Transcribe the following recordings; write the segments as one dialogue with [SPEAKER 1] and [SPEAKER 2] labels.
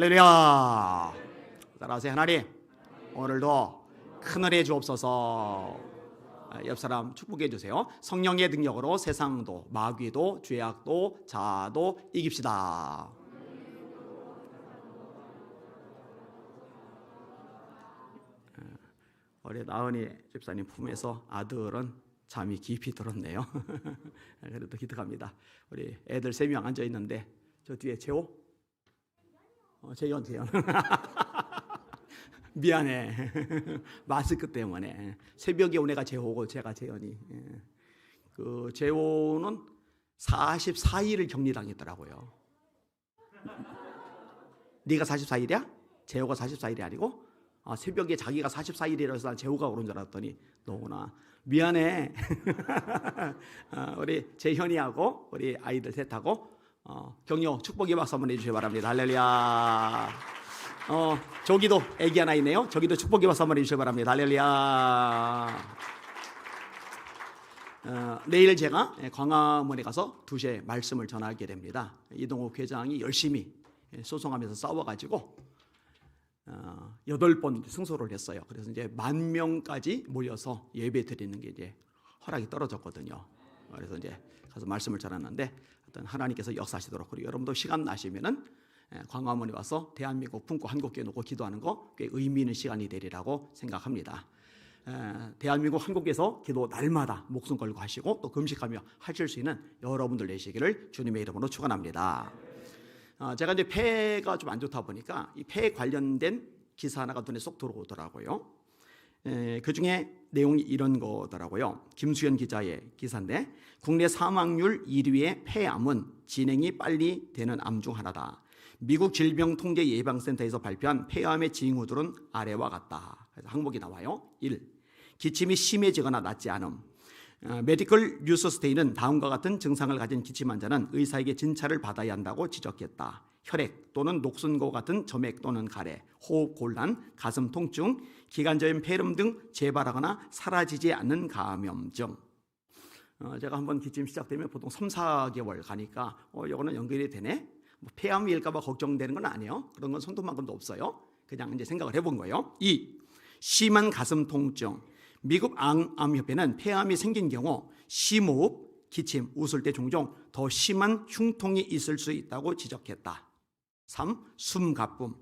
[SPEAKER 1] 할렐루야. 따라하세요. 하나님, 오늘도 큰은혜 주옵소서. 옆 사람 축복해 주세요. 성령의 능력으로 세상도 마귀도 죄악도 자아도 이깁시다. 우리 나은이 집사님 품에서 아들은 잠이 깊이 들었네요. 그래도 기특합니다. 우리 애들 3명 앉아 있는데 저 뒤에 재호? 재현. 미안해. 마스크 때문에. 새벽에 온 애가 재호고 제가 재현이. 그 재호는 44일을 격리당했더라고요. 네가 44일이야? 재호가 44일이 아니고? 새벽에 자기가 44일이라서 난 재호가 오른 줄 알았더니 너구나. 미안해. 우리 재현이하고 우리 아이들 셋하고 격려 축복의 박수 한번 해주시기 바랍니다. 할렐루야. 저기도 애기 하나 있네요. 저기도 축복의 박수 한번 해주시기 바랍니다. 할렐루야. 내일 제가 광화문에 가서 2시에 말씀을 전하게 됩니다. 이동욱 회장이 열심히 소송하면서 싸워가지고 8번 승소를 했어요. 그래서 이제 10,000명까지 모여서 예배 드리는 게 이제 허락이 떨어졌거든요. 그래서 이제 가서 말씀을 전하는데 어떤 하나님께서 역사하시도록, 그리고 여러분도 시간 나시면은 광화문에 와서 대한민국 품고 한국교회 놓고 기도하는 거 꽤 의미 있는 시간이 되리라고 생각합니다. 대한민국 한국에서 기도 날마다 목숨 걸고 하시고 또 금식하며 하실 수 있는 여러분들 되시기를 주님의 이름으로 축원합니다. 제가 이제 폐가 좀 안 좋다 보니까 이 폐 관련된 기사 하나가 눈에 쏙 들어오더라고요. 그 중에 내용이 이런 거더라고요. 김수현 기자의 기사인데, 국내 사망률 1위의 폐암은 진행이 빨리 되는 암 중 하나다. 미국 질병통제예방센터에서 발표한 폐암의 징후들은 아래와 같다. 그래서 항목이 나와요. 1. 기침이 심해지거나 낫지 않음. 메디컬 뉴스스테이는 다음과 같은 증상을 가진 기침 환자는 의사에게 진찰을 받아야 한다고 지적했다. 혈액 또는 녹슨과 같은 점액 또는 가래, 호흡 곤란, 가슴 통증, 기관적인 폐렴 등 재발하거나 사라지지 않는 감염증. 제가 한번 기침 시작되면 보통 3-4개월 가니까 이거는 연결이 되네. 폐암일까 봐 걱정되는 건 아니에요. 그런 건 손톱만큼도 없어요. 그냥 이제 생각을 해본 거예요. 2. 심한 가슴 통증. 미국 암협회는 폐암이 생긴 경우 심호흡, 기침, 웃을 때 종종 더 심한 흉통이 있을 수 있다고 지적했다. 3. 숨가쁨.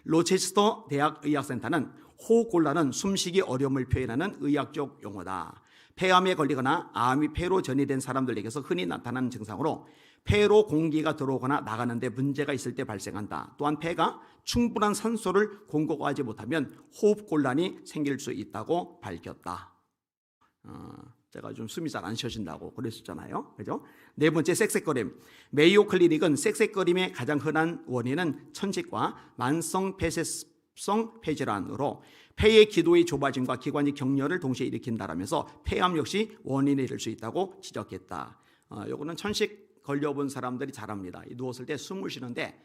[SPEAKER 1] 로체스터 대학의학센터는 호흡곤란은 숨쉬기 어려움을 표현하는 의학적 용어다. 폐암에 걸리거나 암이 폐로 전이된 사람들에게서 흔히 나타나는 증상으로 폐로 공기가 들어오거나 나가는데 문제가 있을 때 발생한다. 또한 폐가 충분한 산소를 공급하지 못하면 호흡곤란이 생길 수 있다고 밝혔다. 제가 좀 숨이 잘 안 쉬어진다고 그랬었잖아요. 그죠? 4번째, 쌕쌕거림. 메이오 클리닉은 쌕쌕거림의 가장 흔한 원인은 천식과 만성 폐쇄성 폐질환으로 폐의 기도의 좁아짐과 기관지 격렬을 동시에 일으킨다라면서 폐암 역시 원인이 될 수 있다고 지적했다. 요거는 천식 걸려본 사람들이 잘 압니다. 누웠을 때 숨을 쉬는데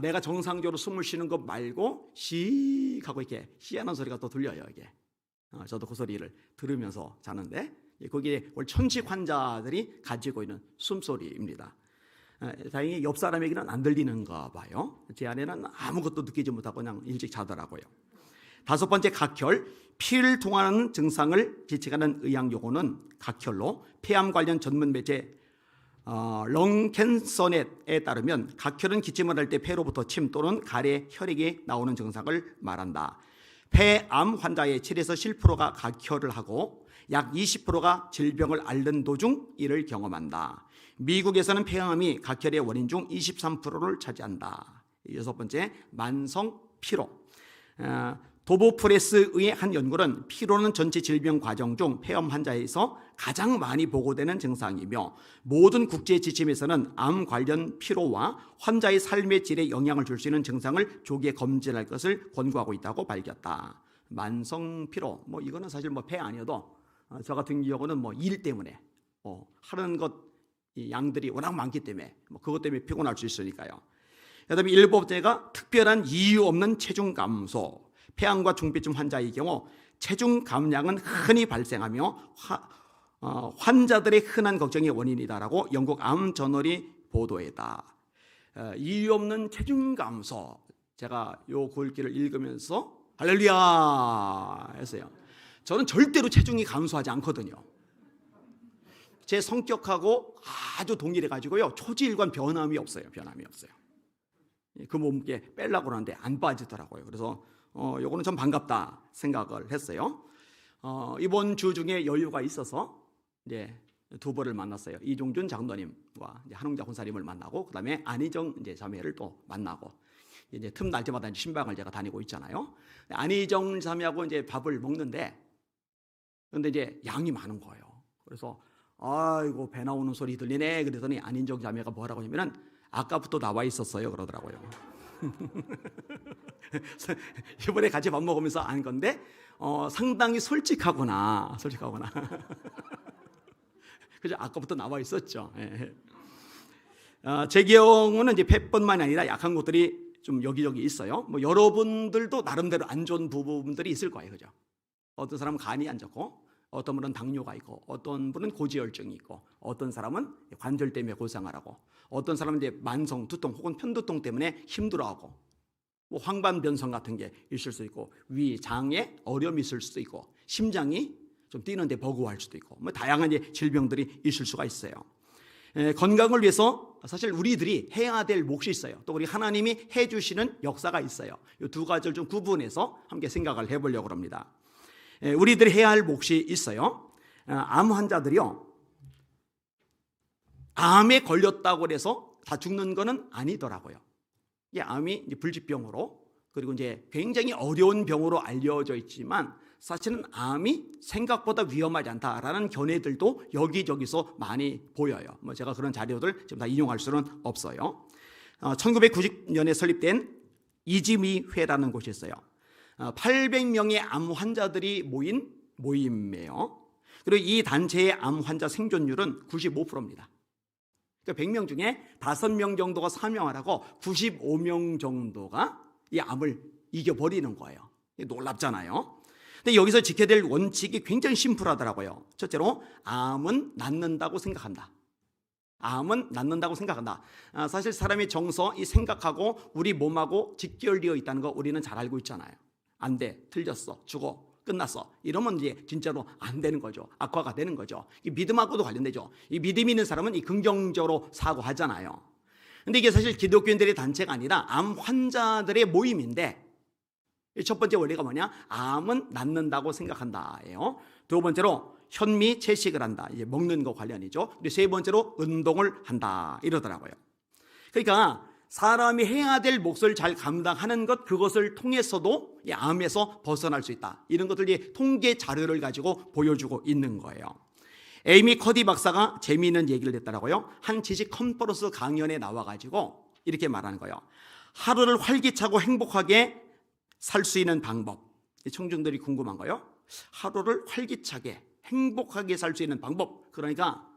[SPEAKER 1] 내가 정상적으로 숨을 쉬는 것 말고 씩 하고 이렇게 희한한 소리가 또 들려요. 이게 저도 그 소리를 들으면서 자는데 거기에 천식 환자들이 가지고 있는 숨소리입니다. 다행히 옆 사람에게는 안 들리는가 봐요. 제 아내는 아무것도 느끼지 못하고 그냥 일찍 자더라고요. 5번째, 각혈. 피를 통하는 증상을 지칭하는 의학 용어는 각혈로, 폐암 관련 전문 매체 렁캔서넷에 따르면 각혈은 기침을 할 때 폐로부터 침 또는 가래, 혈액이 나오는 증상을 말한다. 폐암 환자의 7에서 10%가 각혈을 하고 약 20%가 질병을 앓는 도중 이를 경험한다. 미국에서는 폐암이 각혈의 원인 중 23%를 차지한다. 6번째, 만성 피로. 도보프레스의 한 연구는 피로는 전체 질병 과정 중 폐암 환자에서 가장 많이 보고되는 증상이며 모든 국제 지침에서는 암 관련 피로와 환자의 삶의 질에 영향을 줄 수 있는 증상을 조기에 검진할 것을 권고하고 있다고 밝혔다. 만성 피로, 이거는 사실 폐 아니어도 저 같은 경우는 일 때문에 하는 것 양들이 워낙 많기 때문에 그것 때문에 피곤할 수 있으니까요. 그다음에 7번째가 특별한 이유 없는 체중 감소. 폐암과 중비쯤 환자의 경우 체중 감량은 흔히 발생하며 환자들의 흔한 걱정의 원인이다라고 영국 암 저널이 보도했다. 이유 없는 체중 감소. 제가 요 글귀를 읽으면서 할렐루야 했어요. 저는 절대로 체중이 감소하지 않거든요. 제 성격하고 아주 동일해 가지고요. 초지일관 변함이 없어요. 그 몸무게 빼려고 하는데 안 빠지더라고요. 그래서 요거는 좀 반갑다 생각을 했어요. 이번 주 중에 여유가 있어서 이제 두 분을 만났어요. 이종준 장로님과 한웅자 권사님을 만나고, 그다음에 안희정 이제 자매를 또 만나고, 이제 틈날 때마다 이제 신방을 제가 다니고 있잖아요. 안희정 자매하고 이제 밥을 먹는데, 근데 이제 양이 많은 거예요. 그래서 아이고 배 나오는 소리 들리네. 그랬더니 안희정 자매가 뭐라고 하냐면은 아까부터 나와 있었어요 그러더라고요. 이번에 같이 밥 먹으면서 안 건데 상당히 솔직하구나. 그죠? 아까부터 나와 있었죠. 예. 제 경우는 이제 폐뿐만이 아니라 약한 것들이 좀 여기저기 있어요. 뭐 여러분들도 나름대로 안 좋은 부분들이 있을 거예요, 그죠? 어떤 사람은 간이 안 좋고, 어떤 분은 당뇨가 있고, 어떤 분은 고지혈증이 있고, 어떤 사람은 관절 때문에 고생을 하고, 어떤 사람은 이제 만성 두통 혹은 편두통 때문에 힘들어하고, 뭐 황반변성 같은 게 있을 수 있고, 위, 장에 어려움이 있을 수도 있고, 심장이 좀 뛰는데 버거워할 수도 있고, 뭐 다양한 이제 질병들이 있을 수가 있어요. 건강을 위해서 사실 우리들이 해야 될 몫이 있어요. 또 우리 하나님이 해주시는 역사가 있어요. 이 두 가지를 좀 구분해서 함께 생각을 해보려고 합니다. 우리들이 해야 할 몫이 있어요. 암 환자들이요, 암에 걸렸다고 해서 다 죽는 거는 아니더라고요. 이게 암이 이제 불치병으로, 그리고 이제 굉장히 어려운 병으로 알려져 있지만 사실은 암이 생각보다 위험하지 않다라는 견해들도 여기저기서 많이 보여요. 뭐 제가 그런 자료들 지금 다 인용할 수는 없어요. 1990년에 설립된 이지미회라는 곳이 있어요. 800명의 암 환자들이 모인 모임이에요. 그리고 이 단체의 암 환자 생존율은 95%입니다. 그러니까 100명 중에 5명 정도가 사명을 하고 95명 정도가 이 암을 이겨버리는 거예요. 놀랍잖아요. 근데 여기서 지켜야 될 원칙이 굉장히 심플하더라고요. 첫째로 암은 낫는다고 생각한다. 사실 사람의 정서, 이 생각하고 우리 몸하고 직결되어 있다는 거 우리는 잘 알고 있잖아요. 안 돼, 틀렸어, 죽어, 끝났어, 이러면 이제 진짜로 안 되는 거죠. 악화가 되는 거죠. 이 믿음하고도 관련되죠. 이 믿음이 있는 사람은 이 긍정적으로 사고하잖아요. 근데 이게 사실 기독교인들의 단체가 아니라 암 환자들의 모임인데, 첫 번째 원리가 뭐냐? 암은 낫는다고 생각한다예요. 두 번째로 현미 채식을 한다. 이제 먹는 거 관련이죠. 그리고 세 번째로 운동을 한다. 이러더라고요. 그러니까 사람이 해야 될 몫을 잘 감당하는 것, 그것을 통해서도 이 암에서 벗어날 수 있다. 이런 것들이 통계 자료를 가지고 보여주고 있는 거예요. 에이미 커디 박사가 재미있는 얘기를 했더라고요. 한 지식 컨퍼런스 강연에 나와가지고 이렇게 말하는 거예요. 하루를 활기차고 행복하게 살 수 있는 방법. 청중들이 궁금한 거예요. 하루를 활기차게 행복하게 살 수 있는 방법. 그러니까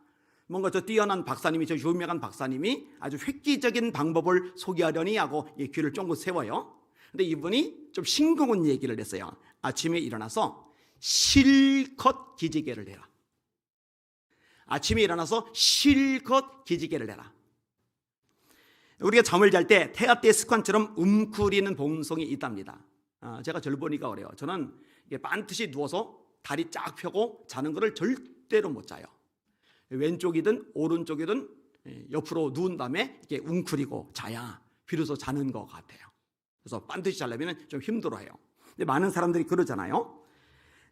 [SPEAKER 1] 뭔가 저 뛰어난 박사님이, 저 유명한 박사님이 아주 획기적인 방법을 소개하려니 하고 귀를 쫑긋 세워요. 근데 이분이 좀 싱거운 얘기를 했어요. 아침에 일어나서 실컷 기지개를 해라. 아침에 일어나서 실컷 기지개를 해라. 우리가 잠을 잘 때 태아 때 습관처럼 움크리는 본성이 있답니다. 제가 절 보니까 그래요. 저는 반드시 누워서 다리 쫙 펴고 자는 것을 절대로 못 자요. 왼쪽이든 오른쪽이든 옆으로 누운 다음에 이렇게 웅크리고 자야 비로소 자는 것 같아요. 그래서 반드시 자려면 좀 힘들어해요. 근데 많은 사람들이 그러잖아요.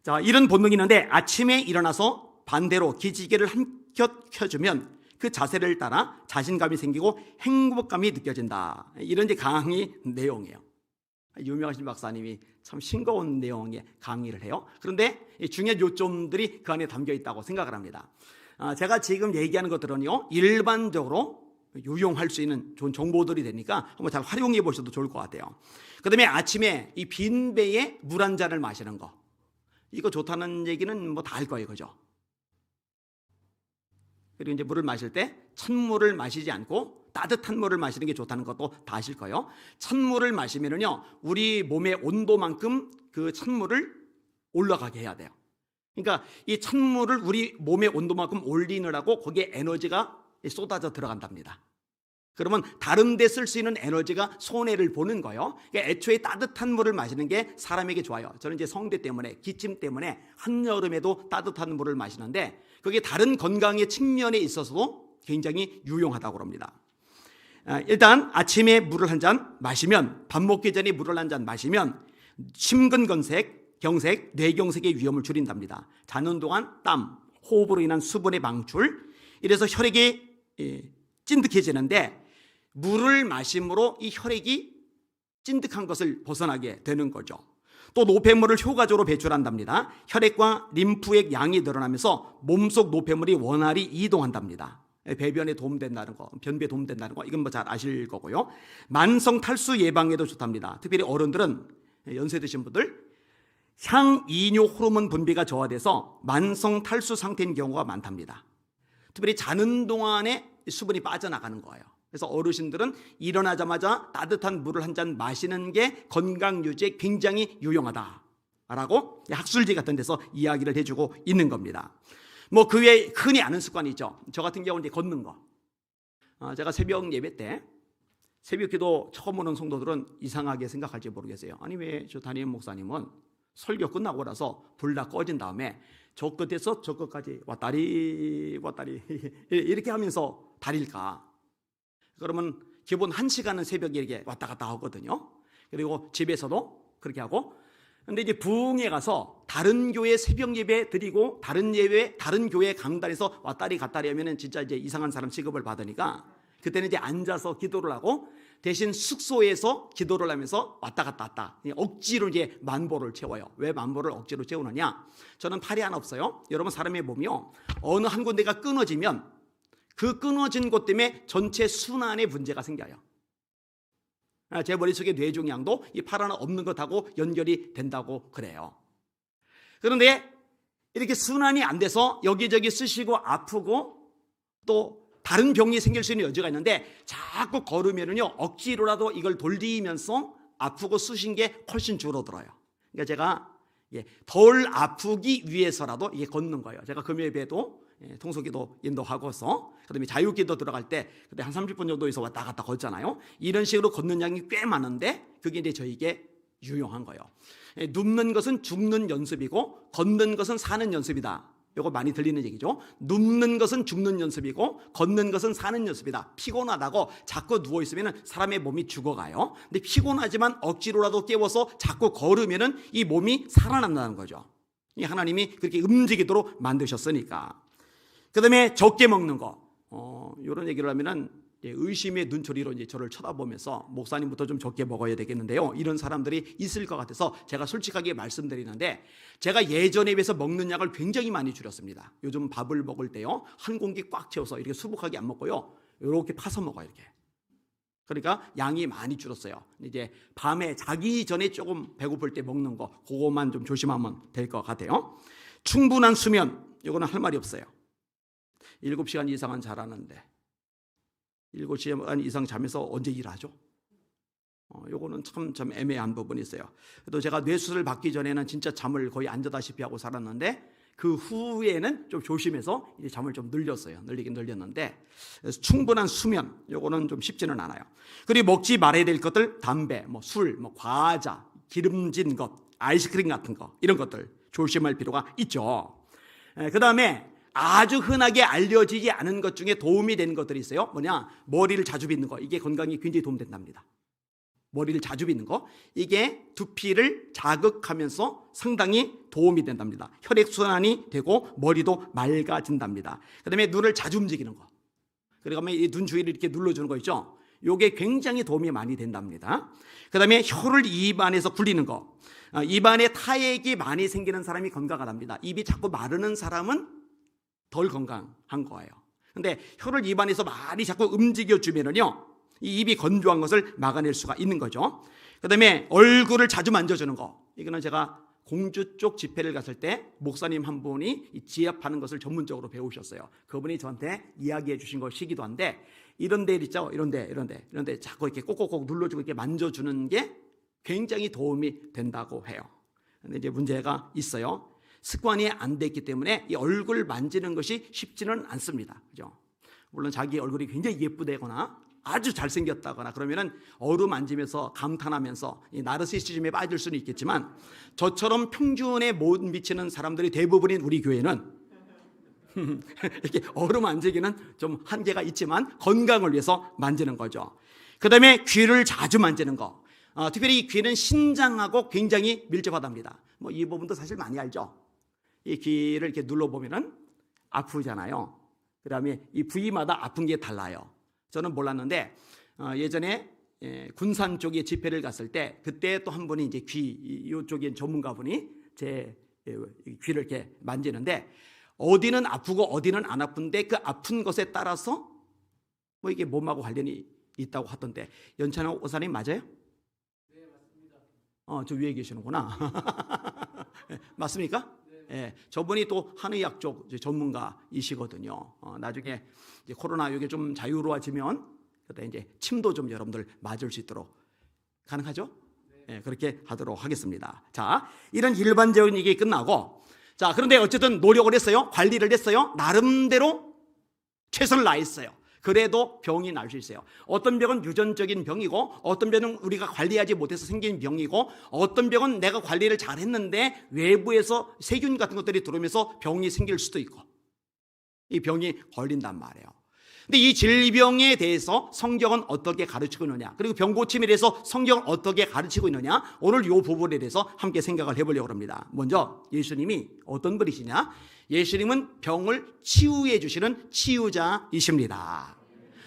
[SPEAKER 1] 자, 이런 본능이 있는데 아침에 일어나서 반대로 기지개를 한 켠 켜주면 그 자세를 따라 자신감이 생기고 행복감이 느껴진다. 이런 이제 강의 내용이에요. 유명하신 박사님이 참 싱거운 내용의 강의를 해요. 그런데 중요한 요점들이 그 안에 담겨 있다고 생각을 합니다. 제가 지금 얘기하는 것들은요, 일반적으로 유용할 수 있는 좋은 정보들이 되니까 한번 잘 활용해 보셔도 좋을 것 같아요. 그 다음에 아침에 이 빈 배에 물 한 잔을 마시는 거, 이거 좋다는 얘기는 뭐 다 알 거예요, 그죠? 그리고 이제 물을 마실 때 찬물을 마시지 않고 따뜻한 물을 마시는 게 좋다는 것도 다 아실 거예요. 찬물을 마시면은요, 우리 몸의 온도만큼 그 찬물을 올라가게 해야 돼요. 그러니까 이 찬물을 우리 몸의 온도만큼 올리느라고 거기에 에너지가 쏟아져 들어간답니다. 그러면 다른 데 쓸 수 있는 에너지가 손해를 보는 거예요. 그러니까 애초에 따뜻한 물을 마시는 게 사람에게 좋아요. 저는 이제 성대 때문에, 기침 때문에 한여름에도 따뜻한 물을 마시는데 그게 다른 건강의 측면에 있어서도 굉장히 유용하다고 합니다. 일단 아침에 물을 한 잔 마시면, 밥 먹기 전에 물을 한 잔 마시면 심근경색, 뇌경색의 위험을 줄인답니다. 자는 동안 땀, 호흡으로 인한 수분의 방출, 이래서 혈액이 찐득해지는데 물을 마심으로 이 혈액이 찐득한 것을 벗어나게 되는 거죠. 또 노폐물을 효과적으로 배출한답니다. 혈액과 림프의 양이 늘어나면서 몸속 노폐물이 원활히 이동한답니다. 배변에 도움된다는 거, 변비에 도움된다는 거, 이건 뭐 잘 아실 거고요. 만성 탈수 예방에도 좋답니다. 특별히 어른들은, 연세 드신 분들, 향이뇨 호르몬 분비가 저하돼서 만성 탈수 상태인 경우가 많답니다. 특별히 자는 동안에 수분이 빠져나가는 거예요. 그래서 어르신들은 일어나자마자 따뜻한 물을 한 잔 마시는 게 건강 유지에 굉장히 유용하다라고 학술지 같은 데서 이야기를 해주고 있는 겁니다. 뭐 그 외에 흔히 아는 습관이 있죠. 저 같은 경우는 이제 걷는 거. 제가 새벽 예배 때 새벽 기도 처음 오는 성도들은 이상하게 생각할지 모르겠어요. 아니 왜 저 담임 목사님은 설교 끝나고 나서 불 다 꺼진 다음에 저 끝에서 저 끝까지 왔다리 이렇게 하면서 다닐까? 그러면 기본 1시간은 새벽에 이렇게 왔다 갔다 하거든요. 그리고 집에서도 그렇게 하고. 근데 이제 부흥에 가서 다른 교회 새벽 예배 드리고 다른 교회 강단에서 왔다리 갔다리 하면은 진짜 이제 이상한 사람 취급을 받으니까 그때는 이제 앉아서 기도를 하고 대신 숙소에서 기도를 하면서 왔다 갔다 억지로 이제 만보를 채워요. 왜 만보를 억지로 채우느냐? 저는 팔이 하나 없어요. 여러분 사람의 몸이요, 어느 한 군데가 끊어지면 그 끊어진 곳 때문에 전체 순환에 문제가 생겨요. 제 머릿속에 뇌종양도 이 팔 하나 없는 것하고 연결이 된다고 그래요. 그런데 이렇게 순환이 안 돼서 여기저기 쑤시고 아프고 또 다른 병이 생길 수 있는 여지가 있는데 자꾸 걸으면은요 억지로라도 이걸 돌리면서 아프고 쑤신 게 훨씬 줄어들어요. 그러니까 제가 덜 아프기 위해서라도 이게 걷는 거예요. 제가 금요일에도 통속기도 인도하고서 그다음에 자유기도 들어갈 때 그때 한 30분 정도에서 왔다 갔다 걷잖아요. 이런 식으로 걷는 양이 꽤 많은데 그게 이제 저에게 유용한 거예요. 눕는 것은 죽는 연습이고 걷는 것은 사는 연습이다. 이거 많이 들리는 얘기죠. 눕는 것은 죽는 연습이고 걷는 것은 사는 연습이다. 피곤하다고 자꾸 누워있으면 사람의 몸이 죽어가요. 근데 피곤하지만 억지로라도 깨워서 자꾸 걸으면 이 몸이 살아난다는 거죠. 하나님이 그렇게 움직이도록 만드셨으니까. 그 다음에 적게 먹는 거. 이런 얘기를 하면은 의심의 눈초리로 이제 저를 쳐다보면서 목사님부터 좀 적게 먹어야 되겠는데요. 이런 사람들이 있을 것 같아서 제가 솔직하게 말씀드리는데 제가 예전에 비해서 먹는 양을 굉장히 많이 줄였습니다. 요즘 밥을 먹을 때요, 한 공기 꽉 채워서 이렇게 수북하게 안 먹고요, 이렇게 파서 먹어요. 이렇게. 그러니까 양이 많이 줄었어요. 이제 밤에 자기 전에 조금 배고플 때 먹는 거, 그것만 좀 조심하면 될 것 같아요. 충분한 수면, 이거는 할 말이 없어요. 7시간 이상은 자라는데 7시간 이상 자면서 언제 일하죠? 요거는 참 애매한 부분이 있어요. 또 제가 뇌수술 받기 전에는 진짜 잠을 거의 안 자다시피 하고 살았는데 그 후에는 좀 조심해서 이제 잠을 좀 늘리긴 늘렸는데 충분한 수면, 요거는 좀 쉽지는 않아요. 그리고 먹지 말아야 될 것들, 담배, 술, 과자, 기름진 것, 아이스크림 같은 거, 이런 것들 조심할 필요가 있죠. 그 다음에 아주 흔하게 알려지지 않은 것 중에 도움이 되는 것들이 있어요. 뭐냐? 머리를 자주 빗는 거. 이게 건강에 굉장히 도움된답니다. 머리를 자주 빗는 거. 이게 두피를 자극하면서 상당히 도움이 된답니다. 혈액순환이 되고 머리도 맑아진답니다. 그 다음에 눈을 자주 움직이는 거. 그리고 이 눈 주위를 이렇게 눌러주는 거 있죠. 이게 굉장히 도움이 많이 된답니다. 그 다음에 혀를 입안에서 굴리는 거. 입안에 타액이 많이 생기는 사람이 건강하답니다. 입이 자꾸 마르는 사람은 덜 건강한 거예요. 근데 혀를 입안에서 많이 자꾸 움직여주면은요, 이 입이 건조한 것을 막아낼 수가 있는 거죠. 그 다음에 얼굴을 자주 만져주는 거. 이거는 제가 공주 쪽 집회를 갔을 때 목사님 한 분이 지압하는 것을 전문적으로 배우셨어요. 그분이 저한테 이야기해 주신 것이기도 한데, 이런 데 있죠. 이런 데 자꾸 이렇게 꼭꼭꼭 눌러주고 이렇게 만져주는 게 굉장히 도움이 된다고 해요. 근데 이제 문제가 있어요. 습관이 안 됐기 때문에 이 얼굴 만지는 것이 쉽지는 않습니다. 그죠? 물론 자기 얼굴이 굉장히 예쁘다거나 아주 잘생겼다거나 그러면은 어루만지면서 감탄하면서 이 나르시시즘에 빠질 수는 있겠지만, 저처럼 평균에 못 미치는 사람들이 대부분인 우리 교회는 이렇게 어루만지기는 좀 한계가 있지만 건강을 위해서 만지는 거죠. 그 다음에 귀를 자주 만지는 거. 특별히 이 귀는 신장하고 굉장히 밀접하답니다. 뭐 이 부분도 사실 많이 알죠. 이 귀를 이렇게 눌러보면은 아프잖아요. 그 다음에 이 부위마다 아픈 게 달라요. 저는 몰랐는데 예전에 군산 쪽에 집회를 갔을 때 그때 또 한 분이 이제 귀 이쪽에 전문가분이 제 귀를 이렇게 만지는데 어디는 아프고 어디는 안 아픈데 그 아픈 것에 따라서 뭐 이게 몸하고 관련이 있다고 하던데, 연찬호 오사님 맞아요?
[SPEAKER 2] 네, 맞습니다.
[SPEAKER 1] 저 위에 계시는구나. 맞습니까? 예, 저분이 또 한의학 쪽 전문가이시거든요. 나중에 이제 코로나 이게 좀 자유로워지면 그때 이제 침도 좀 여러분들 맞을 수 있도록 가능하죠? 예, 그렇게 하도록 하겠습니다. 자, 이런 일반적인 얘기 끝나고, 자, 그런데 어쨌든 노력을 했어요. 관리를 했어요. 나름대로 최선을 다했어요. 그래도 병이 날 수 있어요. 어떤 병은 유전적인 병이고, 어떤 병은 우리가 관리하지 못해서 생긴 병이고, 어떤 병은 내가 관리를 잘했는데 외부에서 세균 같은 것들이 들어오면서 병이 생길 수도 있고, 이 병이 걸린단 말이에요. 근데 이 질병에 대해서 성경은 어떻게 가르치고 있느냐, 그리고 병 고침에 대해서 성경은 어떻게 가르치고 있느냐, 오늘 이 부분에 대해서 함께 생각을 해보려고 합니다. 먼저 예수님이 어떤 분이시냐? 예수님은 병을 치유해 주시는 치유자이십니다.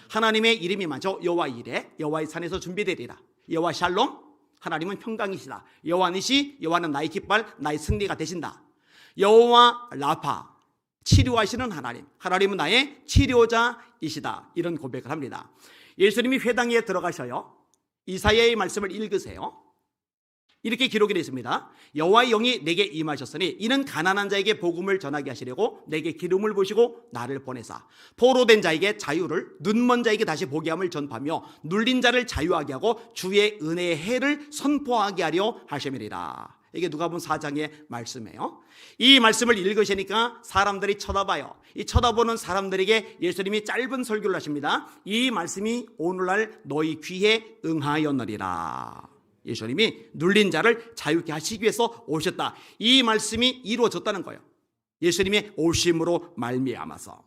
[SPEAKER 1] 하나님의 이름이 많죠. 여호와 이레, 여호와의 산에서 준비되리라. 여호와 샬롬, 하나님은 평강이시다. 여호와 니시, 여호와는 나의 깃발, 나의 승리가 되신다. 여호와 라파, 치료하시는 하나님, 하나님은 나의 치료자이시다. 이런 고백을 합니다. 예수님이 회당에 들어가셔요. 이사야의 말씀을 읽으세요. 이렇게 기록이 되어 있습니다. 여호와의 영이 내게 임하셨으니 이는 가난한 자에게 복음을 전하게 하시려고 내게 기름을 부으시고 나를 보내사 포로된 자에게 자유를, 눈먼 자에게 다시 보게 함을 전파하며 눌린 자를 자유하게 하고 주의 은혜의 해를 선포하게 하려 하심이니라. 이게 누가복음 4장의 말씀이에요. 이 말씀을 읽으시니까 사람들이 쳐다봐요. 이 쳐다보는 사람들에게 예수님이 짧은 설교를 하십니다. 이 말씀이 오늘날 너희 귀에 응하였느니라. 예수님이 눌린 자를 자유케 하시기 위해서 오셨다. 이 말씀이 이루어졌다는 거예요. 예수님의 오심으로 말미암아서.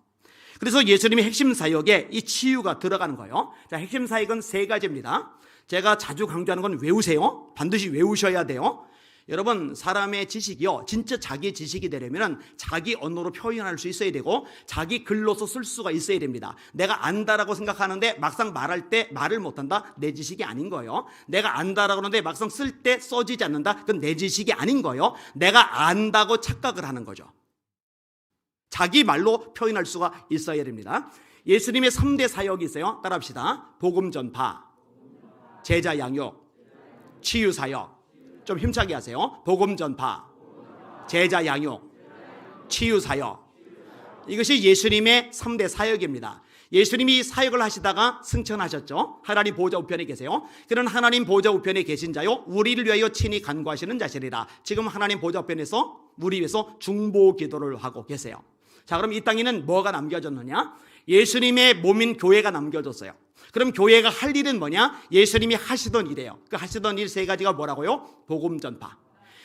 [SPEAKER 1] 그래서 예수님의 핵심 사역에 이 치유가 들어가는 거예요. 자, 핵심 사역은 세 가지입니다. 제가 자주 강조하는 건 외우세요. 반드시 외우셔야 돼요. 여러분, 사람의 지식이요, 진짜 자기 지식이 되려면 자기 언어로 표현할 수 있어야 되고 자기 글로서 쓸 수가 있어야 됩니다. 내가 안다라고 생각하는데 막상 말할 때 말을 못한다? 내 지식이 아닌 거예요. 내가 안다라고 하는데 막상 쓸 때 써지지 않는다? 그건 내 지식이 아닌 거예요. 내가 안다고 착각을 하는 거죠. 자기 말로 표현할 수가 있어야 됩니다. 예수님의 3대 사역이 있어요. 따라합시다. 복음 전파, 제자 양육, 치유 사역. 좀 힘차게 하세요. 복음 전파, 제자 양육, 치유 사역. 이것이 예수님의 3대 사역입니다. 예수님이 사역을 하시다가 승천하셨죠. 하나님 보좌 우편에 계세요. 그런 하나님 보좌 우편에 계신 자요, 우리를 위하여 친히 간구하시는 자시리라. 지금 하나님 보좌 우편에서 우리 위해서 중보 기도를 하고 계세요. 자, 그럼 이 땅에는 뭐가 남겨졌느냐? 예수님의 몸인 교회가 남겨졌어요. 그럼 교회가 할 일은 뭐냐? 예수님이 하시던 일이에요. 그 하시던 일 세 가지가 뭐라고요? 복음 전파.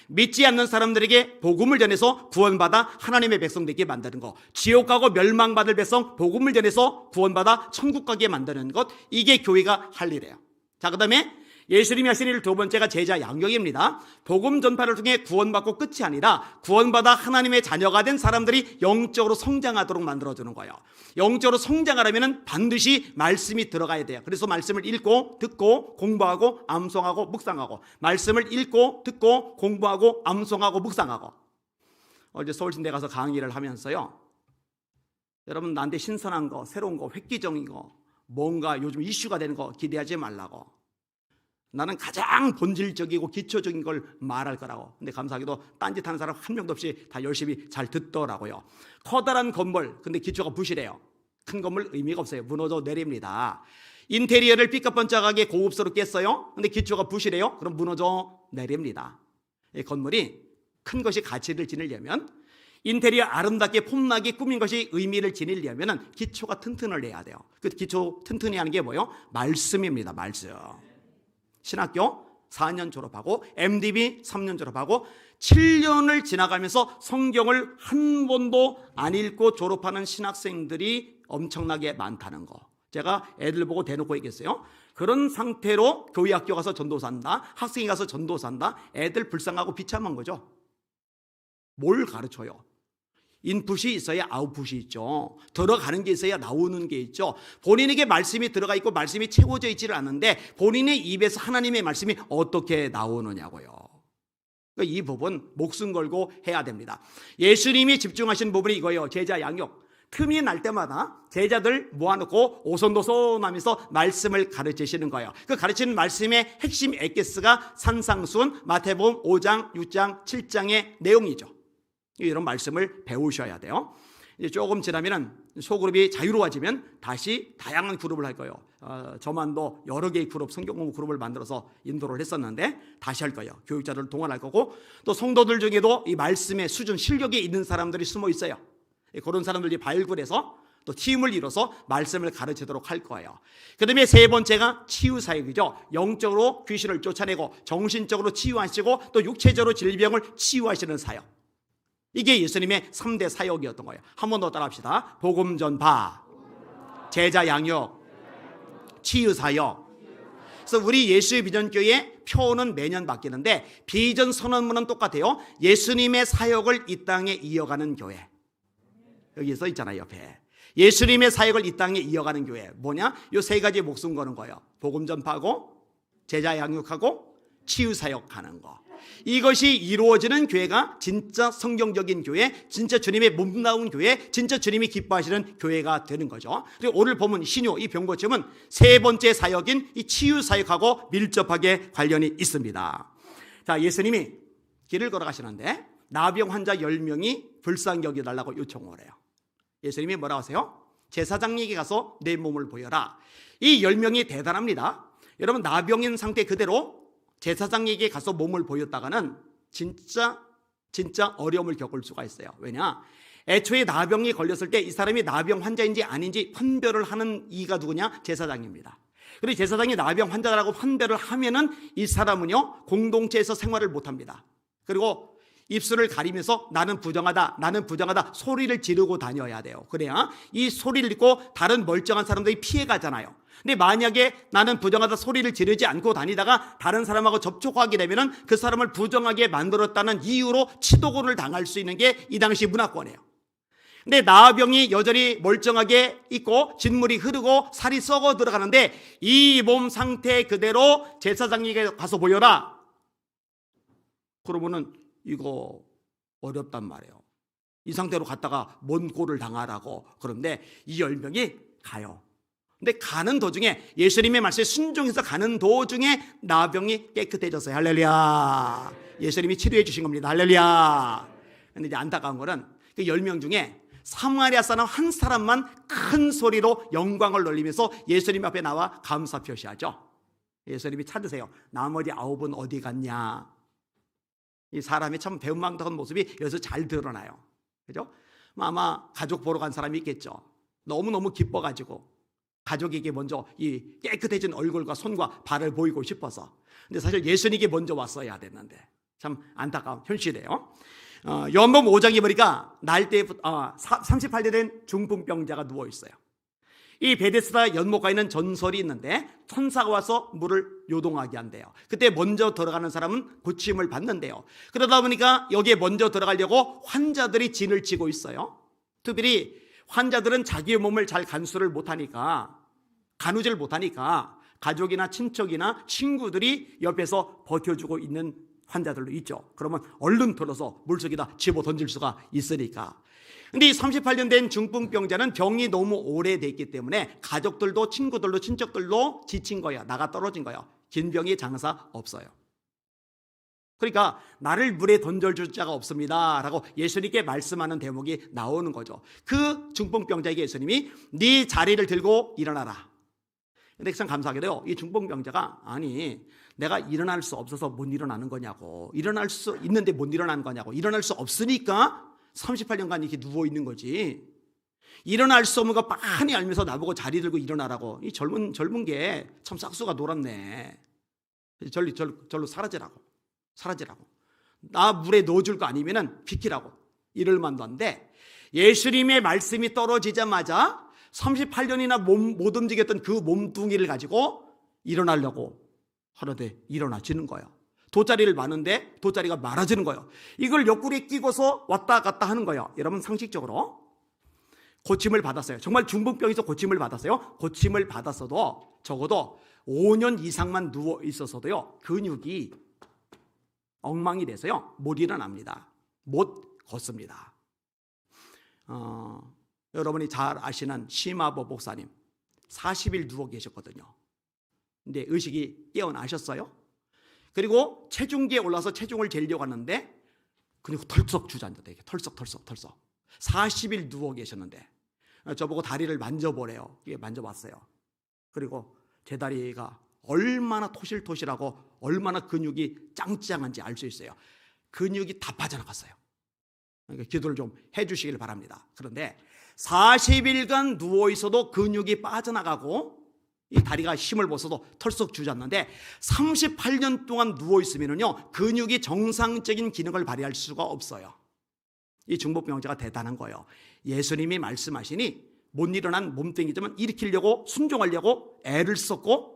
[SPEAKER 1] 믿지 않는 사람들에게 복음을 전해서 구원받아 하나님의 백성 되게 만드는 것. 지옥 가고 멸망받을 백성 복음을 전해서 구원받아 천국 가게 만드는 것. 이게 교회가 할 일이에요. 자, 그 다음에 예수님이 하신 일 두 번째가 제자 양육입니다. 복음 전파를 통해 구원받고 끝이 아니라 구원받아 하나님의 자녀가 된 사람들이 영적으로 성장하도록 만들어주는 거예요. 영적으로 성장하려면 반드시 말씀이 들어가야 돼요. 그래서 말씀을 읽고 듣고 공부하고 암송하고 묵상하고, 말씀을 읽고 듣고 공부하고 암송하고 묵상하고. 어제 서울신대 가서 강의를 하면서요, 여러분 나한테 신선한 거, 새로운 거, 획기적인 거, 뭔가 요즘 이슈가 되는 거 기대하지 말라고. 나는 가장 본질적이고 기초적인 걸 말할 거라고. 근데 감사하게도 딴짓하는 사람 한 명도 없이 다 열심히 잘 듣더라고요. 커다란 건물, 근데 기초가 부실해요. 큰 건물 의미가 없어요. 무너져 내립니다. 인테리어를 삐까뻔쩍하게 고급스럽게 했어요. 근데 기초가 부실해요. 그럼 무너져 내립니다. 이 건물이 큰 것이 가치를 지니려면 인테리어 아름답게 폼나게 꾸민 것이 의미를 지니려면 기초가 튼튼해야 돼요. 그 기초 튼튼히 하는 게 뭐예요? 말씀입니다. 말씀. 신학교 4년 졸업하고 MDB 3년 졸업하고 7년을 지나가면서 성경을 한 번도 안 읽고 졸업하는 신학생들이 엄청나게 많다는 거. 제가 애들 보고 대놓고 얘기했어요. 그런 상태로 교회 학교 가서 전도사한다, 학생이 가서 전도사한다, 애들 불쌍하고 비참한 거죠. 뭘 가르쳐요? 인풋이 있어야 아웃풋이 있죠. 들어가는 게 있어야 나오는 게 있죠. 본인에게 말씀이 들어가 있고 말씀이 채워져 있지를 않는데 본인의 입에서 하나님의 말씀이 어떻게 나오느냐고요. 이 부분 목숨 걸고 해야 됩니다. 예수님이 집중하신 부분이 이거예요. 제자 양육. 틈이 날 때마다 제자들 모아놓고 오손도손하면서 말씀을 가르치시는 거예요. 그 가르치는 말씀의 핵심 에게스가 산상수훈, 마태복음 5장, 6장, 7장의 내용이죠. 이런 말씀을 배우셔야 돼요. 이제 조금 지나면 소그룹이 자유로워지면 다시 다양한 그룹을 할 거예요. 저만도 여러 개의 그룹, 성경 공부 그룹을 만들어서 인도를 했었는데 다시 할 거예요. 교육자들을 동원할 거고 또 성도들 중에도 이 말씀의 수준, 실력이 있는 사람들이 숨어 있어요. 그런 사람들이 발굴해서 또 팀을 이뤄서 말씀을 가르치도록 할 거예요. 그 다음에 세 번째가 치유사역이죠. 영적으로 귀신을 쫓아내고 정신적으로 치유하시고 또 육체적으로 질병을 치유하시는 사역. 이게 예수님의 3대 사역이었던 거예요. 한 번 더 따라합시다. 복음 전파, 제자 양육, 치유 사역. 그래서 우리 예수의 비전교회 표는 매년 바뀌는데 비전 선언문은 똑같아요. 예수님의 사역을 이 땅에 이어가는 교회. 여기 써 있잖아요, 옆에. 예수님의 사역을 이 땅에 이어가는 교회. 뭐냐? 이 세 가지 목숨 거는 거예요. 복음 전파하고 제자 양육하고 치유 사역하는 거. 이것이 이루어지는 교회가 진짜 성경적인 교회, 진짜 주님의 몸나온 교회, 진짜 주님이 기뻐하시는 교회가 되는 거죠. 그리고 오늘 보면 신유, 이 병고침은 세 번째 사역인 이 치유 사역하고 밀접하게 관련이 있습니다. 자, 예수님이 길을 걸어가시는데 나병 환자 10명이 불쌍히 여겨달라고 요청을 해요. 예수님이 뭐라고 하세요? 제사장에게 가서 내 몸을 보여라. 이 10명이 대단합니다. 여러분, 나병인 상태 그대로 제사장에게 가서 몸을 보였다가는 진짜 어려움을 겪을 수가 있어요. 왜냐? 애초에 나병이 걸렸을 때 이 사람이 나병 환자인지 아닌지 판별을 하는 이가 누구냐? 제사장입니다. 그리고 제사장이 나병 환자라고 판별을 하면은 이 사람은요, 공동체에서 생활을 못합니다. 그리고 입술을 가리면서 나는 부정하다, 나는 부정하다 소리를 지르고 다녀야 돼요. 그래야 이 소리를 듣고 다른 멀쩡한 사람들이 피해가잖아요. 근데 만약에 나는 부정하다 소리를 지르지 않고 다니다가 다른 사람하고 접촉하게 되면은 그 사람을 부정하게 만들었다는 이유로 치도곤을 당할 수 있는 게 이 당시 문화권이에요. 근데 나병이 여전히 멀쩡하게 있고 진물이 흐르고 살이 썩어 들어가는데 이 몸 상태 그대로 제사장에게 가서 보여라. 그러면은 이거 어렵단 말이에요. 이 상태로 갔다가 뭔 꼴을 당하라고. 그런데 이 10명이 가요. 근데 가는 도중에 예수님의 말씀에 순종해서 가는 도중에 나병이 깨끗해졌어요. 할렐루야. 예수님이 치료해 주신 겁니다. 할렐루야. 근데 이제 안타까운 거는 그 10명 중에 사마리아 사람 한 사람만 큰 소리로 영광을 돌리면서 예수님 앞에 나와 감사 표시하죠. 예수님이 찾으세요. 나머지 9은 어디 갔냐. 이 사람이 참 배은망덕한 모습이 여기서 잘 드러나요. 그죠? 아마 가족 보러 간 사람이 있겠죠. 너무너무 기뻐가지고 가족에게 먼저 이 깨끗해진 얼굴과 손과 발을 보이고 싶어서. 근데 사실 예수님께 먼저 왔어야 됐는데 참 안타까운 현실이에요. 요한복음 5장에 보니까 날때부터 38대 된 중풍병자가 누워 있어요. 이 베데스다 연못가에 있는 전설이 있는데 천사가 와서 물을 요동하게 한대요. 그때 먼저 들어가는 사람은 고침을 받는데요. 그러다 보니까 여기에 먼저 들어가려고 환자들이 진을 치고 있어요. 특별히 환자들은 자기의 몸을 잘 간수를 못하니까, 간우질 못하니까 가족이나 친척이나 친구들이 옆에서 버텨주고 있는 환자들도 있죠. 그러면 얼른 들어서 물속에다 집어 던질 수가 있으니까. 근데 이 38년 된 중풍병자는 병이 너무 오래됐기 때문에 가족들도 친구들도 친척들도 지친 거야. 나가 떨어진 거야. 긴 병이 장사 없어요. 그러니까 나를 물에 던져줄 자가 없습니다 라고 예수님께 말씀하는 대목이 나오는 거죠. 그 중풍병자에게 예수님이 네 자리를 들고 일어나라. 근데 참 감사하게도요, 이 중풍병자가 아니 내가 일어날 수 없어서 못 일어나는 거냐고, 일어날 수 있는데 못 일어나는 거냐고, 일어날 수 없으니까 38년간 이렇게 누워 있는 거지. 일어날 수 없는 거 빤히 알면서 나보고 자리 들고 일어나라고. 이 젊은 게 참 싹수가 놀았네. 절로 사라지라고. 나 물에 넣어줄 거 아니면은 비키라고. 이럴 만도 한데, 예수님의 말씀이 떨어지자마자 38년이나 못 움직였던 그 몸뚱이를 가지고 일어나려고 하는데 일어나지는 거예요. 돗자리를 마는데 돗자리가 말아지는 거예요. 이걸 옆구리에 끼고서 왔다 갔다 하는 거예요. 여러분, 상식적으로 고침을 받았어요. 정말 중풍병에서 고침을 받았어요. 고침을 받았어도 적어도 5년 이상만 누워 있었어도요, 근육이 엉망이 돼서요, 못 일어납니다. 못 걷습니다. 여러분이 잘 아시는 심화보 목사님 40일 누워 계셨거든요. 근데 의식이 깨어나셨어요. 그리고 체중계에 올라서 체중을 재려고 하는데 그리고 털썩 주저앉았다. 이게 털썩 40일 누워 계셨는데 저보고 다리를 만져보래요. 이게 만져봤어요. 그리고 제 다리가 얼마나 토실토실하고 얼마나 근육이 짱짱한지 알 수 있어요. 근육이 다 빠져나갔어요. 그러니까 기도를 좀 해주시길 바랍니다. 그런데 40일간 누워 있어도 근육이 빠져나가고 이 다리가 힘을 못 써도 털썩 주저앉는데 38년 동안 누워 있으면요, 근육이 정상적인 기능을 발휘할 수가 없어요. 이 중풍병자가 대단한 거예요. 예수님이 말씀하시니 못 일어난 몸뚱이지만 일으키려고 순종하려고 애를 썼고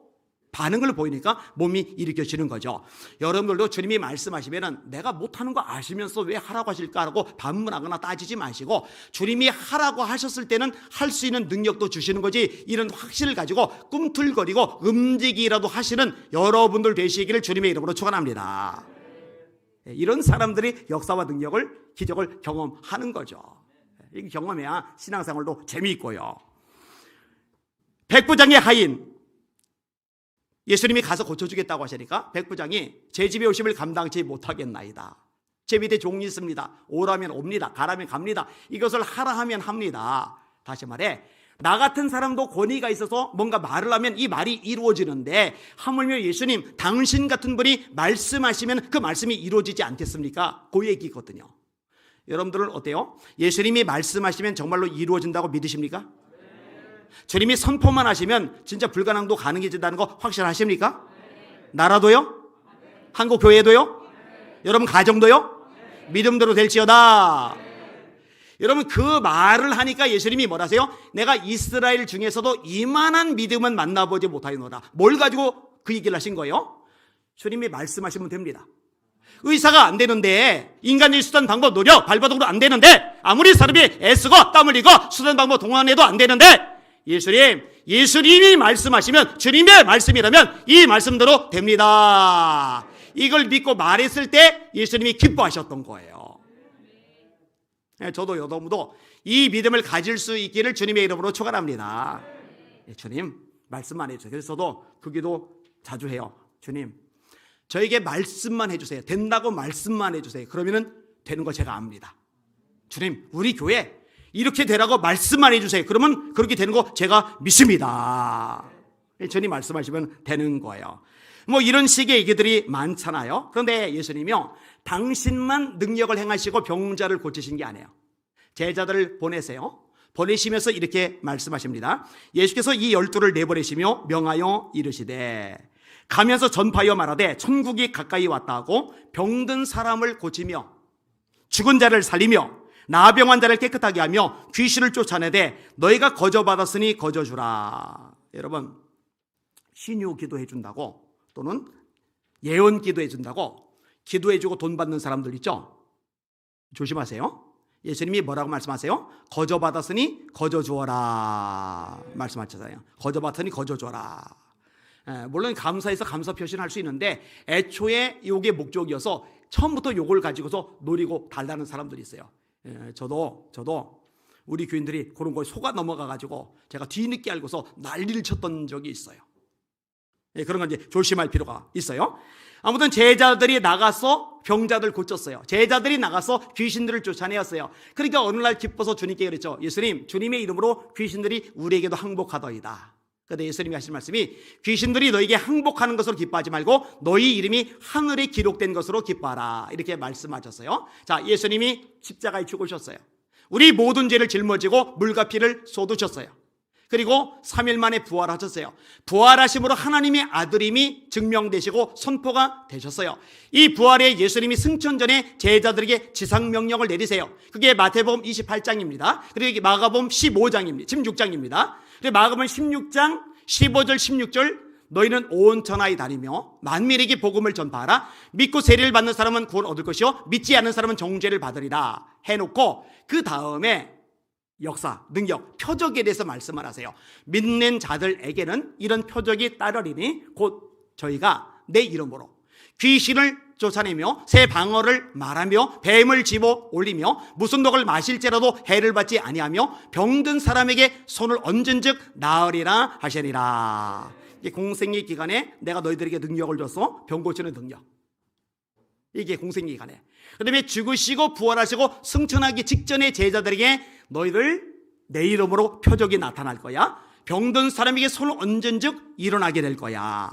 [SPEAKER 1] 반응을 보이니까 몸이 일으켜지는 거죠. 여러분들도 주님이 말씀하시면 내가 못하는 거 아시면서 왜 하라고 하실까 하고 반문하거나 따지지 마시고, 주님이 하라고 하셨을 때는 할 수 있는 능력도 주시는 거지, 이런 확신을 가지고 꿈틀거리고 움직이라도 하시는 여러분들 되시기를 주님의 이름으로 축원합니다. 이런 사람들이 역사와 능력을, 기적을 경험하는 거죠. 이게 경험해야 신앙생활도 재미있고요. 백부장의 하인, 예수님이 가서 고쳐주겠다고 하시니까 백부장이 제 집에 오심을 감당치 못하겠나이다. 제 밑에 종이 있습니다. 오라면 옵니다. 가라면 갑니다. 이것을 하라 하면 합니다. 다시 말해, 나 같은 사람도 권위가 있어서 뭔가 말을 하면 이 말이 이루어지는데, 하물며 예수님, 당신 같은 분이 말씀하시면 그 말씀이 이루어지지 않겠습니까? 그 얘기거든요. 여러분들은 어때요? 예수님이 말씀하시면 정말로 이루어진다고 믿으십니까? 주님이 선포만 하시면 진짜 불가능도 가능해진다는 거 확실하십니까? 나라도요? 한국 교회도요? 여러분 가정도요? 믿음대로 될지어다. 여러분, 그 말을 하니까 예수님이 뭐라 하세요? 내가 이스라엘 중에서도 이만한 믿음은 만나보지 못하였노라. 뭘 가지고 그 얘기를 하신 거예요? 주님이 말씀하시면 됩니다. 의사가 안 되는데, 인간이 쓰던 방법 노력 발버둥으로 안 되는데, 아무리 사람이 애쓰고 땀 흘리고 쓰던 방법 동원해도 안 되는데, 예수님이 말씀하시면, 주님의 말씀이라면 이 말씀대로 됩니다. 이걸 믿고 말했을 때 예수님이 기뻐하셨던 거예요. 저도 여러분도 이 믿음을 가질 수 있기를 주님의 이름으로 축원합니다. 주님, 말씀만 해주세요. 그래서 저도 그 기도 자주 해요. 주님, 저에게 말씀만 해주세요. 된다고 말씀만 해주세요. 그러면은 되는 거 제가 압니다. 주님, 우리 교회 이렇게 되라고 말씀만 해주세요. 그러면 그렇게 되는 거 제가 믿습니다. 주님 말씀하시면 되는 거예요. 뭐 이런 식의 얘기들이 많잖아요. 그런데 예수님이요, 당신만 능력을 행하시고 병자를 고치신 게 아니에요. 제자들을 보내세요. 보내시면서 이렇게 말씀하십니다. 예수께서 이 12를 내보내시며 명하여 이르시되, 가면서 전파하여 말하되 천국이 가까이 왔다 하고 병든 사람을 고치며 죽은 자를 살리며 나병한 자를 깨끗하게 하며 귀신을 쫓아내되 너희가 거저받았으니 거저주라. 여러분, 신유 기도해 준다고 또는 예언 기도해 준다고 기도해 주고 돈 받는 사람들 있죠? 조심하세요. 예수님이 뭐라고 말씀하세요? 거저받았으니 거저주어라 말씀하셨잖아요. 거저받았으니 거저주어라. 물론 감사해서 감사 표시를 할 수 있는데, 애초에 이게 목적이어서 처음부터 요걸 가지고서 노리고 달라는 사람들이 있어요. 저도 우리 교인들이 그런 거에 속아 넘어가가지고 제가 뒤늦게 알고서 난리를 쳤던 적이 있어요. 그런 건 이제 조심할 필요가 있어요. 아무튼 제자들이 나가서 병자들 고쳤어요. 제자들이 나가서 귀신들을 쫓아내었어요. 그러니까 어느 날 기뻐서 주님께 그랬죠. 예수님, 주님의 이름으로 귀신들이 우리에게도 항복하더이다. 그런데 예수님이 하신 말씀이 귀신들이 너에게 항복하는 것으로 기뻐하지 말고 너희 이름이 하늘에 기록된 것으로 기뻐하라, 이렇게 말씀하셨어요. 자, 예수님이 십자가에 죽으셨어요. 우리 모든 죄를 짊어지고 물과 피를 쏟으셨어요. 그리고 3일 만에 부활하셨어요. 부활하심으로 하나님의 아들임이 증명되시고 선포가 되셨어요. 이 부활에 예수님이 승천 전에 제자들에게 지상명령을 내리세요. 그게 마태복음 28장입니다. 그리고 마가복음 16장입니다. 그리고 마가복음 16장 15절 16절 너희는 온 천하에 다니며 만민에게 복음을 전파하라. 믿고 세례를 받는 사람은 구원 얻을 것이요 믿지 않는 사람은 정죄를 받으리라 해놓고 그 다음에 역사, 능력, 표적에 대해서 말씀을 하세요. 믿는 자들에게는 이런 표적이 따르리니 곧 저희가 내 이름으로 귀신을 쫓아내며 새 방언을 말하며 뱀을 집어 올리며 무슨 독을 마실지라도 해를 받지 아니하며 병든 사람에게 손을 얹은즉 나으리라 하시리라. 공생의 기간에 내가 너희들에게 능력을 줬어. 병 고치는 능력. 이게 공생의 기간에. 그 다음에 죽으시고 부활하시고 승천하기 직전에 제자들에게 너희들 내 이름으로 표적이 나타날 거야. 병든 사람에게 손을 얹은 즉 일어나게 될 거야.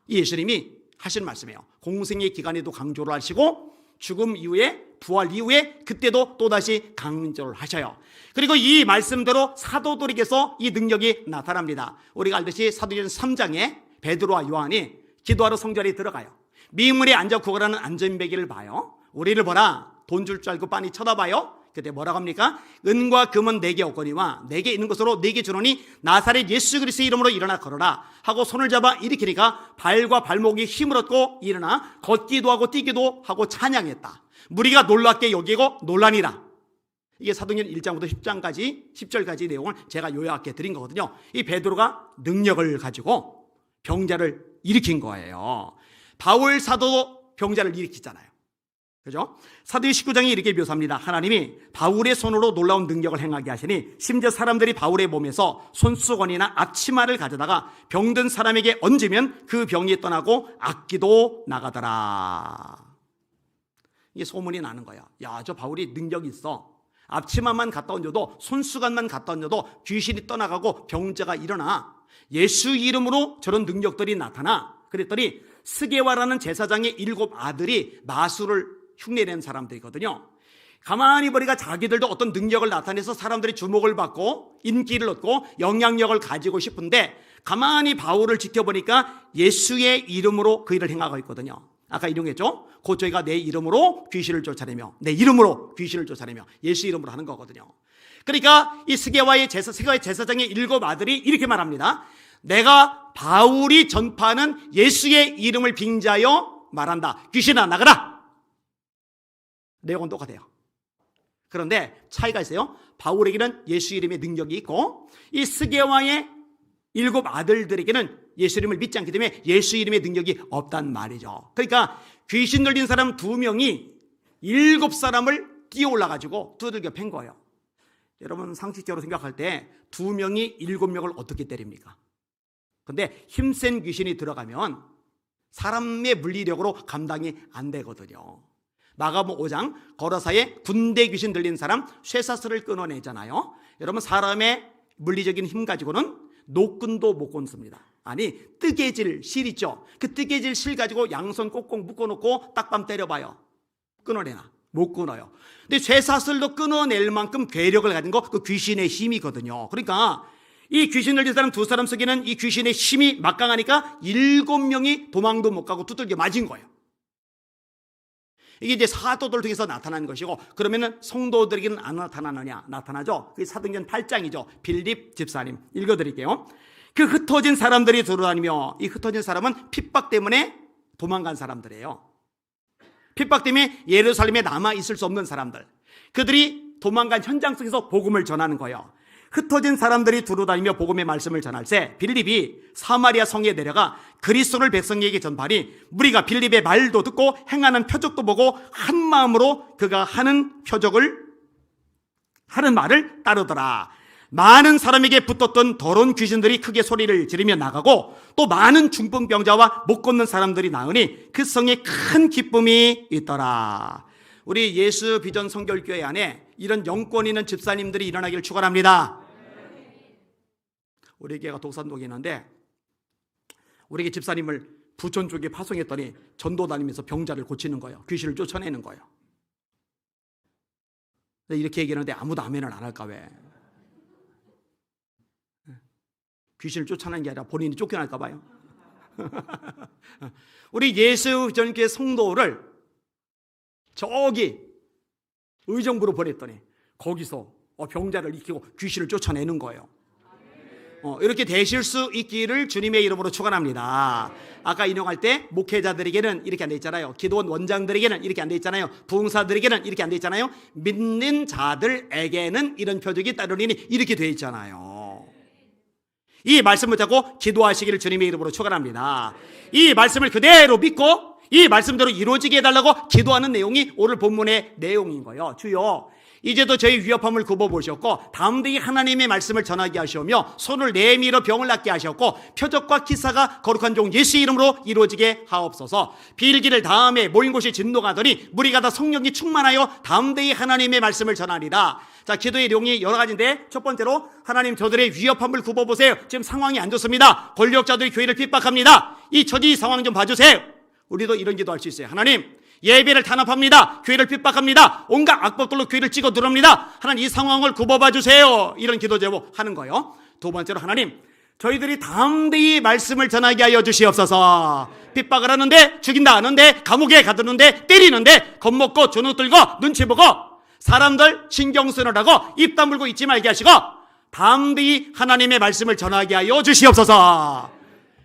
[SPEAKER 1] 예수님이 하신 말씀이에요. 공생의 기간에도 강조를 하시고 죽음 이후에 부활 이후에 그때도 또다시 강조를 하셔요. 그리고 이 말씀대로 사도들에게서 이 능력이 나타납니다. 우리가 알듯이 사도행전 3장에 베드로와 요한이 기도하러 성전에 들어가요. 미문에 앉아 구걸하는 안전뱅이를 봐요. 우리를 보라, 돈 줄 줄 알고 빤히 쳐다봐요. 그때 뭐라고 합니까? 은과 금은 내게 없거니와 내게 있는 것으로 내게 주노니 나사렛 예수 그리스도의 이름으로 일어나 걸어라 하고 손을 잡아 일으키니까 발과 발목이 힘을 얻고 일어나 걷기도 하고 뛰기도 하고 찬양했다. 무리가 놀랍게 여기고 놀라니라. 이게 사도행전 1장부터 10절까지 내용을 제가 요약해 드린 거거든요. 이 베드로가 능력을 가지고 병자를 일으킨 거예요. 바울 사도도 병자를 일으키잖아요. 그죠? 사도행 19장이 이렇게 묘사합니다. 하나님이 바울의 손으로 놀라운 능력을 행하게 하시니 심지어 사람들이 바울의 몸에서 손수건이나 앞치마를 가져다가 병든 사람에게 얹으면 그 병이 떠나고 악기도 나가더라. 이게 소문이 나는 거야. 야, 저 바울이 능력이 있어. 앞치마만 갖다 얹어도, 손수건만 갖다 얹어도 귀신이 떠나가고 병자가 일어나. 예수 이름으로 저런 능력들이 나타나. 그랬더니 스게와라는 제사장의 7 아들이 마술을 흉내낸 사람들이거든요. 가만히 보니까 자기들도 어떤 능력을 나타내서 사람들이 주목을 받고 인기를 얻고 영향력을 가지고 싶은데 가만히 바울을 지켜보니까 예수의 이름으로 그 일을 행하고 있거든요. 아까 인용했죠? 곧 저희가 내 이름으로 귀신을 쫓아내며, 내 이름으로 귀신을 쫓아내며 예수 이름으로 하는 거거든요. 그러니까 이 스게와의 제사장의 7 아들이 이렇게 말합니다. 내가 바울이 전파하는 예수의 이름을 빙자하여 말한다. 귀신아 나가라. 내용은 똑같아요. 그런데 차이가 있어요. 바울에게는 예수 이름의 능력이 있고 이 스게와의 7 아들들에게는 예수 이름을 믿지 않기 때문에 예수 이름의 능력이 없단 말이죠. 그러니까 귀신 들린 사람 2명이 7사람을 뛰어 올라가지고 두들겨 팬 거예요. 여러분 상식적으로 생각할 때 2명이 7명을 어떻게 때립니까? 근데 힘센 귀신이 들어가면 사람의 물리력으로 감당이 안 되거든요. 마가복음 5장 거라사에 군대 귀신 들린 사람 쇠사슬을 끊어내잖아요. 여러분 사람의 물리적인 힘 가지고는 노끈도 못 끊습니다. 아니 뜨개질 실 있죠. 그 뜨개질 실 가지고 양손 꼭꼭 묶어놓고 딱밤 때려봐요. 끊어내나? 못 끊어요. 근데 쇠사슬도 끊어낼 만큼 괴력을 가진 거 그 귀신의 힘이거든요. 그러니까 이 귀신 들린 사람 2사람 속에는 이 귀신의 힘이 막강하니까 7명이 도망도 못 가고 두들겨 맞은 거예요. 이게 이제 사도들 통해서 나타나는 것이고, 그러면은 성도들에게는 안 나타나느냐? 나타나죠. 그게 사도행전 8장이죠. 빌립 집사님 읽어드릴게요. 그 흩어진 사람들이 돌아다니며, 이 흩어진 사람은 핍박 때문에 도망간 사람들이에요. 핍박 때문에 예루살렘에 남아 있을 수 없는 사람들, 그들이 도망간 현장 속에서 복음을 전하는 거예요. 흩어진 사람들이 두루다니며 복음의 말씀을 전할 때 빌립이 사마리아 성에 내려가 그리스도를 백성에게 전파하니 무리가 빌립의 말도 듣고 행하는 표적도 보고 한 마음으로 그가 하는 말을 따르더라. 많은 사람에게 붙었던 더러운 귀신들이 크게 소리를 지르며 나가고 또 많은 중풍병자와 못 걷는 사람들이 나으니 그 성에 큰 기쁨이 있더라. 우리 예수 비전 성결교회 안에 이런 영권 있는 집사님들이 일어나기를 축원합니다. 우리 교회가 독산동에 있는데 우리 교회 집사님을 부천 쪽에 파송했더니 전도 다니면서 병자를 고치는 거예요. 귀신을 쫓아내는 거예요. 이렇게 얘기하는데 아무도 아멘을 안 할까 왜? 귀신을 쫓아내는 게 아니라 본인이 쫓겨날까 봐요. 우리 예수전교회 성도를 저기 의정부로 보냈더니 거기서 병자를 일으키고 귀신을 쫓아내는 거예요. 이렇게 되실 수 있기를 주님의 이름으로 축원합니다. 아까 인용할 때 목회자들에게는 이렇게 안 돼 있잖아요. 기도원 원장들에게는 이렇게 안 돼 있잖아요. 부흥사들에게는 이렇게 안 돼 있잖아요. 믿는 자들에게는 이런 표적이 따르리니 이렇게 돼 있잖아요. 이 말씀을 잡고 기도하시기를 주님의 이름으로 축원합니다. 이 말씀을 그대로 믿고 이 말씀대로 이루어지게 해달라고 기도하는 내용이 오늘 본문의 내용인 거예요. 주여 이제도 저희 위협함을 굽어보셨고 담대히 하나님의 말씀을 전하게 하시오며 손을 내밀어 병을 낫게 하셨고 표적과 기사가 거룩한 종 예수 이름으로 이루어지게 하옵소서. 비일기를 다음에 모인 곳이 진동하더니 무리가 다 성령이 충만하여 담대히 하나님의 말씀을 전하리라. 자, 기도의 내용이 여러 가지인데 첫 번째로 하나님 저들의 위협함을 굽어보세요. 지금 상황이 안 좋습니다. 권력자들이 교회를 핍박합니다. 이 처지 상황 좀 봐주세요. 우리도 이런 기도할 수 있어요. 하나님 예배를 탄압합니다. 교회를 핍박합니다. 온갖 악법들로 교회를 찍어 들어옵니다. 하나님 이 상황을 굽어봐 주세요. 이런 기도 제목 하는 거예요. 두 번째로 하나님 저희들이 담대히 말씀을 전하게 하여 주시옵소서. 핍박을 하는데 죽인다 하는데 감옥에 가두는데 때리는데 겁먹고 주눅들고 눈치 보고 사람들 신경 쓰느라고 입 다물고 있지 말게 하시고 담대히 하나님의 말씀을 전하게 하여 주시옵소서.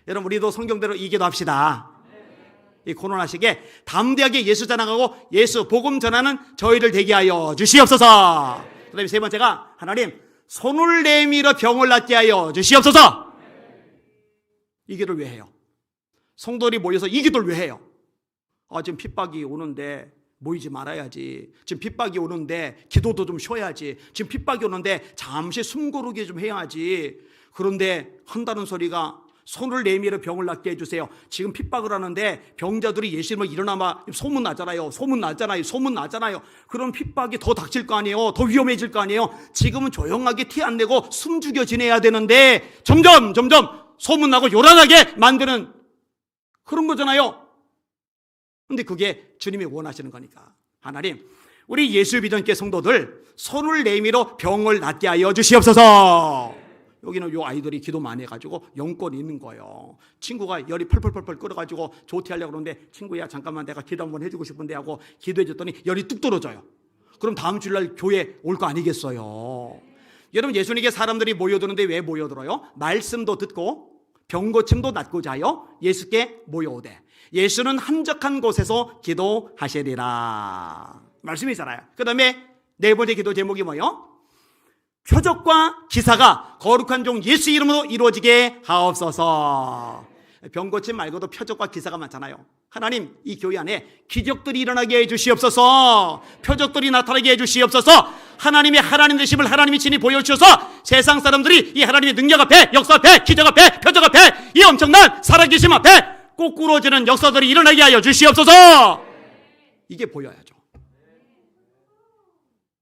[SPEAKER 1] 여러분 우리도 성경대로 이 기도합시다. 이 코로나 시기에 담대하게 예수 전하고 예수 복음 전하는 저희를 되게 하여 주시옵소서. 그 다음에 세 번째가 하나님 손을 내밀어 병을 낫게 하여 주시옵소서. 이 기도를 왜 해요? 성도들이 모여서 이 기도를 왜 해요? 지금 핍박이 오는데 모이지 말아야지. 지금 핍박이 오는데 기도도 좀 쉬어야지. 지금 핍박이 오는데 잠시 숨 고르기 좀 해야지. 그런데 한다는 소리가 손을 내밀어 병을 낫게 해주세요. 지금 핍박을 하는데 병자들이 예수님을 일어나면 소문 나잖아요. 소문 나잖아요. 그럼 핍박이 더 닥칠 거 아니에요. 더 위험해질 거 아니에요. 지금은 조용하게 티 안 내고 숨죽여 지내야 되는데 점점 소문나고 요란하게 만드는 그런 거잖아요. 근데 그게 주님이 원하시는 거니까 하나님 우리 예수 비전교 성도들 손을 내밀어 병을 낫게 하여 주시옵소서. 여기는 요 아이들이 기도 많이 해가지고 영권이 있는 거예요. 친구가 열이 펄펄 끓어가지고 조퇴하려고 그러는데 친구야 잠깐만 내가 기도 한번 해주고 싶은데 하고 기도해 줬더니 열이 뚝 떨어져요. 그럼 다음 주일날 교회 올 거 아니겠어요. 여러분 예수님께 사람들이 모여드는데 왜 모여들어요? 말씀도 듣고 병고침도 낫고자 하여 예수께 모여오되 예수는 한적한 곳에서 기도하시리라 말씀이잖아요. 그 다음에 네 번째 기도 제목이 뭐예요? 표적과 기사가 거룩한 종 예수 이름으로 이루어지게 하옵소서. 병고침 말고도 표적과 기사가 많잖아요. 하나님 이 교회 안에 기적들이 일어나게 해주시옵소서. 표적들이 나타나게 해주시옵소서. 하나님의 하나님 되심을 하나님이 친히 보여주셔서 세상 사람들이 이 하나님의 능력 앞에 역사 앞에 기적 앞에 표적 앞에 이 엄청난 살아계심 앞에 꼬꾸러지는 역사들이 일어나게 하여 주시옵소서. 이게 보여야죠.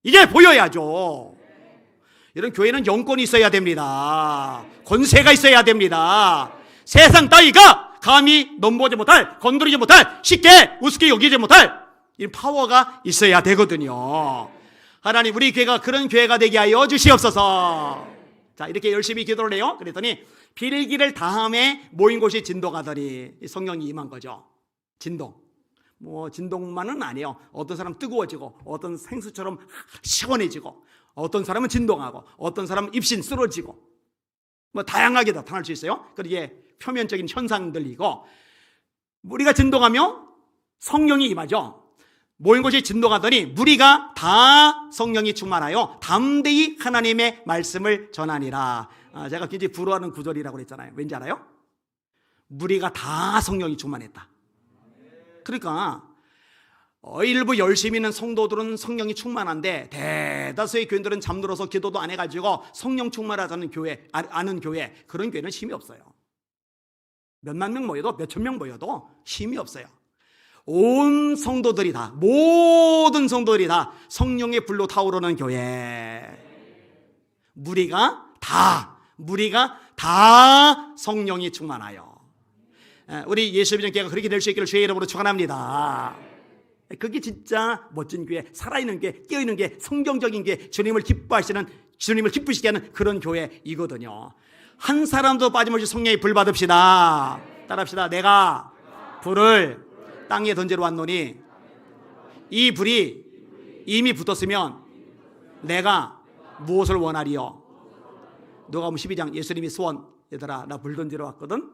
[SPEAKER 1] 이게 보여야죠. 이런 교회는 영권이 있어야 됩니다. 권세가 있어야 됩니다. 세상 따위가 감히 넘보지 못할, 건드리지 못할, 쉽게 우습게 여기지 못할 이 파워가 있어야 되거든요. 하나님 우리 교회가 그런 교회가 되게 하여 주시옵소서. 자 이렇게 열심히 기도를 해요. 그랬더니 비일기를 다음에 모인 곳이 진동하더니 성령이 임한 거죠. 진동. 진동만은 아니에요. 어떤 사람 뜨거워지고 어떤 생수처럼 시원해지고 어떤 사람은 진동하고 어떤 사람은 입신 쓰러지고 다양하게 나타날 수 있어요. 그게 표면적인 현상들이고 무리가 진동하며 성령이 임하죠. 모인 곳이 진동하더니 무리가 다 성령이 충만하여 담대히 하나님의 말씀을 전하니라. 제가 굉장히 부러워하는 구절이라고 그랬잖아요. 왠지 알아요? 무리가 다 성령이 충만했다. 그러니까 일부 열심히 있는 성도들은 성령이 충만한데 대다수의 교인들은 잠들어서 기도도 안 해가지고 성령 충만하다는 교회, 아는 교회, 그런 교회는 힘이 없어요. 몇만 명 모여도 몇천 명 모여도 힘이 없어요. 온 성도들이 다, 모든 성도들이 다 성령의 불로 타오르는 교회. 무리가 다 다 성령이 충만하여. 우리 예수비전 교회가 그렇게 될 수 있기를 주의 이름으로 축원합니다. 그게 진짜 멋진 교회, 살아있는 교회, 깨어있는 교회, 성경적인 교회, 주님을 기쁘시게 하는 그런 교회이거든요. 한 사람도 빠짐없이 성령의 불 받읍시다. 따라합시다. 내가 불을 땅에 던지러 왔노니 이 불이 이미 붙었으면 내가 무엇을 원하리요? 누가복음 12장 예수님이 소원, 얘들아 나 불 던지러 왔거든.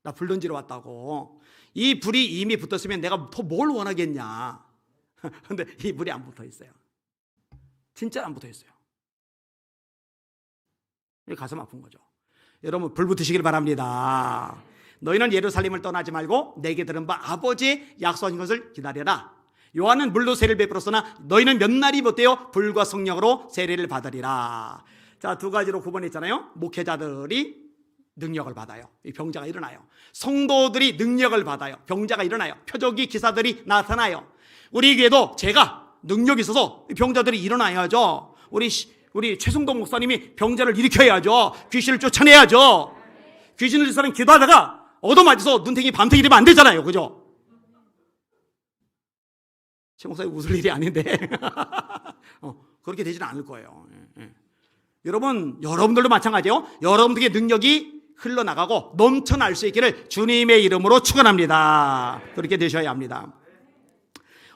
[SPEAKER 1] 나 불 던지러 왔다고. 이 불이 이미 붙었으면 내가 더 뭘 원하겠냐. 근데 이 불이 안 붙어 있어요. 진짜 안 붙어 있어요. 가슴 아픈 거죠. 여러분 불 붙으시길 바랍니다. 너희는 예루살렘을 떠나지 말고 내게 들은 바 아버지의 약속하신 것을 기다려라. 요한은 물로 세례를 베풀었으나 너희는 몇 날이 못되어 불과 성령으로 세례를 받으리라. 자, 두 가지로 구분했잖아요. 목회자들이 능력을 받아요. 병자가 일어나요. 성도들이 능력을 받아요. 병자가 일어나요. 표적이 기사들이 나타나요. 우리 교회도 제가 능력이 있어서 병자들이 일어나야죠. 우리 최승동 목사님이 병자를 일으켜야죠. 귀신을 쫓아내야죠. 귀신을 쫓아내는 기도하다가 얻어맞아서 눈탱이 밤탱이 되면 안 되잖아요. 그죠? 최 목사님 웃을 일이 아닌데 그렇게 되지는 않을 거예요. 여러분들도 마찬가지예요. 여러분들의 능력이 흘러나가고 넘쳐날 수 있기를 주님의 이름으로 축원합니다. 그렇게 되셔야 합니다.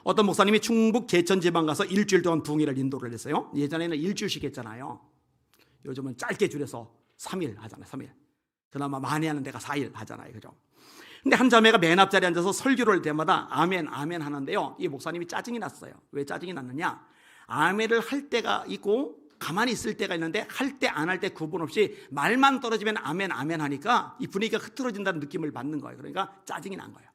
[SPEAKER 1] 어떤 목사님이 충북 개천지방 가서 일주일 동안 부흥회를 인도를 했어요. 예전에는 일주일씩 했잖아요. 요즘은 짧게 줄여서 3일 하잖아요. 3일. 그나마 많이 하는 데가 4일 하잖아요. 그죠? 근데 한 자매가 맨 앞자리에 앉아서 설교를 할 때마다 아멘 아멘 하는데요. 이 목사님이 짜증이 났어요. 왜 짜증이 났느냐? 아멘을 할 때가 있고 가만히 있을 때가 있는데 할 때 안 할 때 구분 없이 말만 떨어지면 아멘 아멘 하니까 이 분위기가 흐트러진다는 느낌을 받는 거예요. 그러니까 짜증이 난 거예요.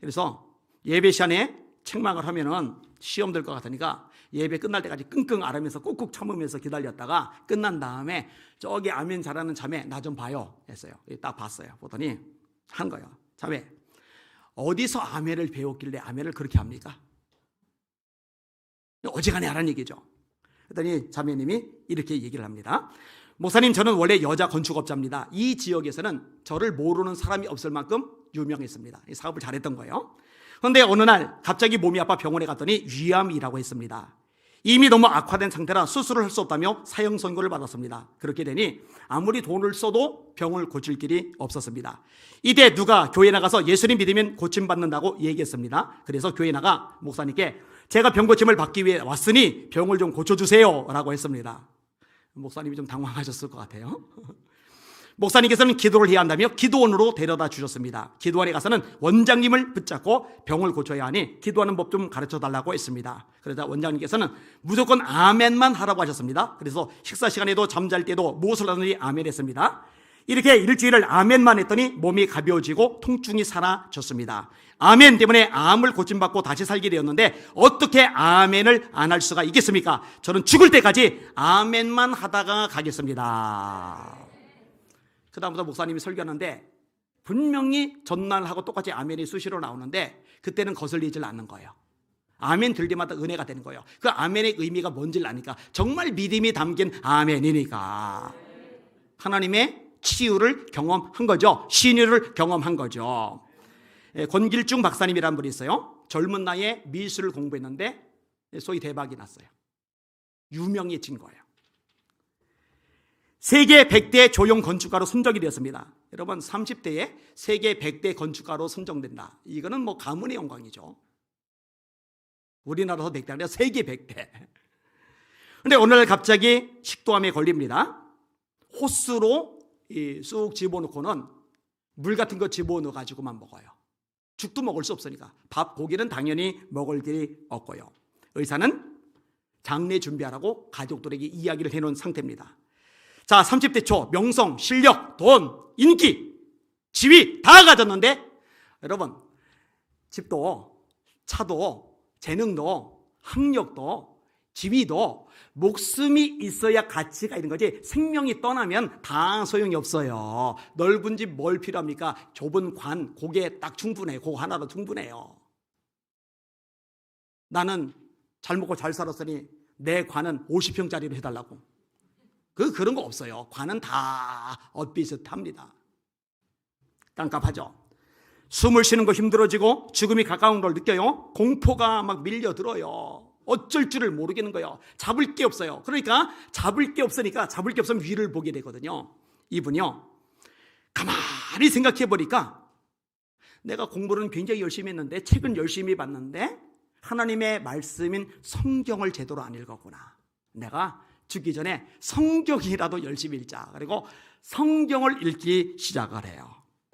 [SPEAKER 1] 그래서 예배 시간에 책망을 하면은 시험 될 것 같으니까 예배 끝날 때까지 끙끙 앓으면서 꾹꾹 참으면서 기다렸다가 끝난 다음에 저기 아멘 잘하는 자매 나 좀 봐요 했어요. 딱 봤어요. 보더니 한 거예요. 자매 어디서 아멘을 배웠길래 아멘을 그렇게 합니까? 어지간히 하라는 얘기죠. 그랬더니 자매님이 이렇게 얘기를 합니다. 목사님 저는 원래 여자 건축업자입니다. 이 지역에서는 저를 모르는 사람이 없을 만큼 유명했습니다. 이 사업을 잘했던 거예요. 그런데 어느 날 갑자기 몸이 아파 병원에 갔더니 위암이라고 했습니다. 이미 너무 악화된 상태라 수술을 할 수 없다며 사형 선고를 받았습니다. 그렇게 되니 아무리 돈을 써도 병을 고칠 길이 없었습니다. 이때 누가 교회 나가서 예수님 믿으면 고침받는다고 얘기했습니다. 그래서 교회 나가 목사님께 제가 병 고침을 받기 위해 왔으니 병을 좀 고쳐주세요 라고 했습니다. 목사님이 좀 당황하셨을 것 같아요. 목사님께서는 기도를 해야 한다며 기도원으로 데려다 주셨습니다. 기도원에 가서는 원장님을 붙잡고 병을 고쳐야 하니 기도하는 법 좀 가르쳐 달라고 했습니다. 그러자 원장님께서는 무조건 아멘만 하라고 하셨습니다. 그래서 식사 시간에도 잠잘 때도 무엇을 하든지 아멘 했습니다. 이렇게 일주일을 아멘만 했더니 몸이 가벼워지고 통증이 사라졌습니다. 아멘 때문에 암을 고침받고 다시 살게 되었는데 어떻게 아멘을 안 할 수가 있겠습니까? 저는 죽을 때까지 아멘만 하다가 가겠습니다. 그 다음부터 목사님이 설교하는데 분명히 전날하고 똑같이 아멘이 수시로 나오는데 그때는 거슬리질 않는 거예요. 아멘 들 때마다 은혜가 되는 거예요. 그 아멘의 의미가 뭔지를 아니까 정말 믿음이 담긴 아멘이니까 하나님의 치유를 경험한 거죠. 신유를 경험한 거죠. 권길중 박사님이라는 분이 있어요. 젊은 나이에 미술을 공부했는데 소위 대박이 났어요. 유명해진 거예요. 세계 100대 조용 건축가로 선정이 되었습니다. 여러분 30대에 세계 100대 건축가로 선정된다. 이거는 뭐 가문의 영광이죠. 우리나라도 100대 아니라 세계 100대. 그런데 오늘 갑자기 식도암에 걸립니다. 호스로 쑥 집어넣고는 물 같은 거 집어넣어 가지고만 먹어요. 죽도 먹을 수 없으니까. 밥, 고기는 당연히 먹을 길이 없고요. 의사는 장례 준비하라고 가족들에게 이야기를 해놓은 상태입니다. 자, 30대 초 명성, 실력, 돈, 인기, 지위 다 가졌는데 여러분 집도 차도 재능도 학력도 지위도 목숨이 있어야 가치가 있는 거지 생명이 떠나면 다 소용이 없어요. 넓은 집 뭘 필요합니까? 좁은 관, 그게 딱 충분해. 그거 하나로 충분해요. 나는 잘 먹고 잘 살았으니 내 관은 50평짜리로 해달라고. 그런 거 없어요. 관은 다 엇비슷합니다. 깜깜하죠. 숨을 쉬는 거 힘들어지고 죽음이 가까운 걸 느껴요. 공포가 막 밀려들어요. 어쩔 줄을 모르겠는 거예요. 잡을 게 없어요. 그러니까 잡을 게 없으면 위를 보게 되거든요. 이분요, 가만히 생각해 보니까 내가 공부는 굉장히 열심히 했는데, 책은 열심히 봤는데 하나님의 말씀인 성경을 제대로 안 읽었구나. 내가 죽기 전에 성경이라도 열심히 읽자. 그리고 성경을 읽기 시작을 해요.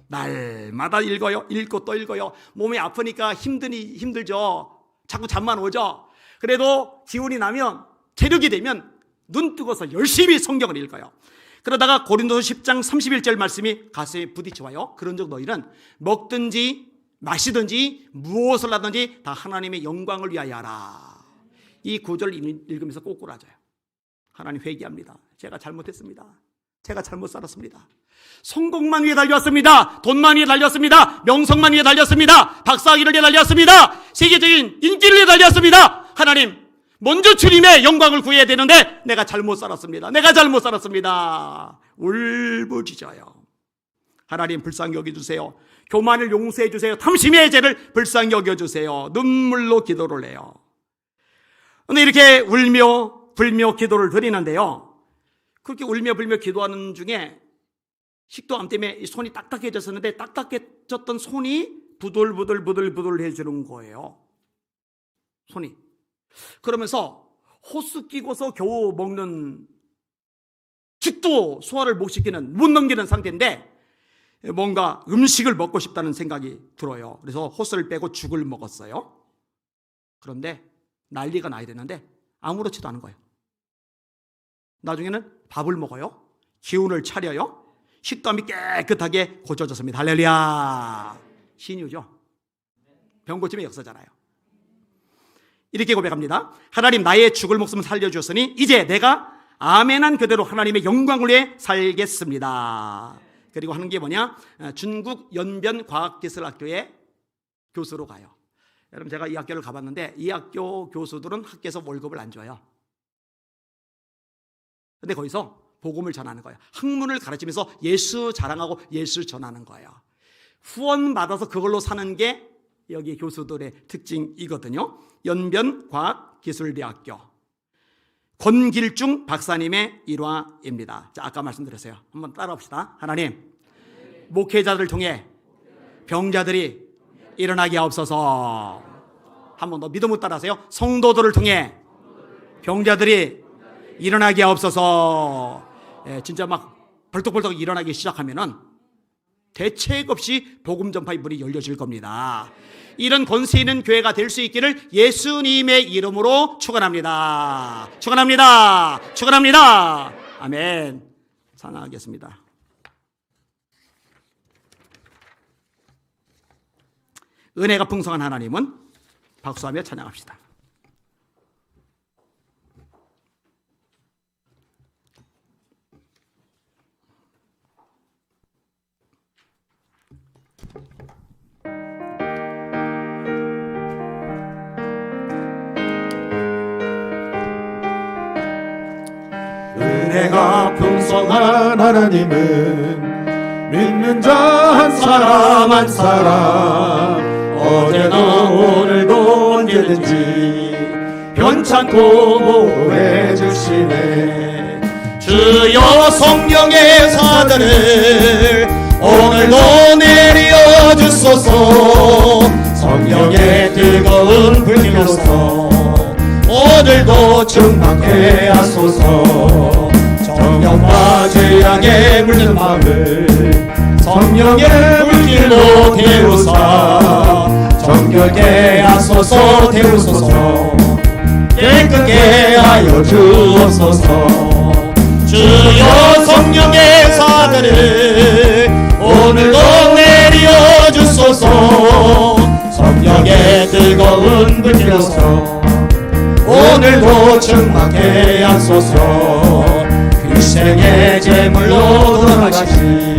[SPEAKER 1] 날마다 읽어요. 읽고 또 읽어요. 몸이 아프니까 힘들죠. 자꾸 잠만 오죠. 그래도 기운이 나면, 체력이 되면 눈 뜨고서 열심히 성경을 읽어요. 그러다가 고린도서 10장 31절 말씀이 가슴에 부딪혀와요. 그런 적 너희는 먹든지 마시든지 무엇을 하든지 다 하나님의 영광을 위하여 하라. 이 구절을 읽으면서 꼬꾸라져요. 하나님, 회개합니다. 제가 잘못했습니다. 제가 잘못 살았습니다. 성공만 위해 달렸습니다. 돈만 위해 달렸습니다. 명성만 위해 달렸습니다. 박사학위를 위해 달렸습니다. 세계적인 인기를 위해 달렸습니다. 하나님, 먼저 주님의 영광을 구해야 되는데 내가 잘못 살았습니다. 내가 잘못 살았습니다. 울부짖어요. 하나님, 불쌍히 여겨주세요. 교만을 용서해 주세요. 탐심의 죄를 불쌍히 여겨주세요. 눈물로 기도를 해요. 근데 이렇게 울며 불며 기도를 드리는데요, 그렇게 울며 불며 기도하는 중에 식도암 때문에 손이 딱딱해졌었는데, 딱딱해졌던 손이 부들부들 해지는 거예요. 손이. 그러면서 호수 끼고서 겨우 먹는 죽도 소화를 못 넘기는 상태인데 뭔가 음식을 먹고 싶다는 생각이 들어요. 그래서 호수를 빼고 죽을 먹었어요. 그런데 난리가 나야 되는데 아무렇지도 않은 거예요. 나중에는 밥을 먹어요. 기운을 차려요. 식도암이 깨끗하게 고쳐졌습니다. 할렐루야. 신유죠. 병 고침의 역사잖아요. 이렇게 고백합니다. 하나님, 나의 죽을 목숨을 살려주셨으니 이제 내가 아멘한 그대로 하나님의 영광을 위해 살겠습니다. 그리고 하는 게 뭐냐, 중국 연변과학기술학교에 교수로 가요. 여러분, 제가 이 학교를 가봤는데 이 학교 교수들은 학교에서 월급을 안 줘요. 근데 거기서 복음을 전하는 거예요. 학문을 가르치면서 예수 자랑하고 예수 전하는 거예요. 후원 받아서 그걸로 사는 게 여기 교수들의 특징이거든요. 연변과학기술대학교 권길중 박사님의 일화입니다. 자, 아까 말씀드렸어요. 한번 따라합시다. 하나님, 목회자들을 통해 병자들이 일어나게 하옵소서. 한 번 더 믿음으로 따라하세요. 성도들을 통해 병자들이 일어나게 하옵소서. 진짜 막 벌떡벌떡 일어나기 시작하면은 대책 없이 복음 전파의 문이 열려질 겁니다. 이런 권세 있는 교회가 될 수 있기를 예수님의 이름으로 축원합니다. 축원합니다. 축원합니다. 아멘. 찬양하겠습니다. 은혜가 풍성한 하나님은 박수하며 찬양합시다.
[SPEAKER 3] 은혜가 풍성한 하나님은 믿는 자 한 사람 한 사람 어제도 오늘도 언제든지 변찮고 보호해 주시네. 주여 성령의 사단을 오늘도 내려 주소서. 성령의 뜨거운 불길로서 오늘도 충만케 하소서. 정욕과 죄악에 물든 마음을 성령의 불길로 태우사 정결케 하소서. 태우소서. 깨끗게 하여 주옵소서. 주여 성령의 사들을 오늘도 내려 주소서. 성령의 뜨거운 불길로서 오늘도 충만케 하소서. 일생의 제물로 돌아가신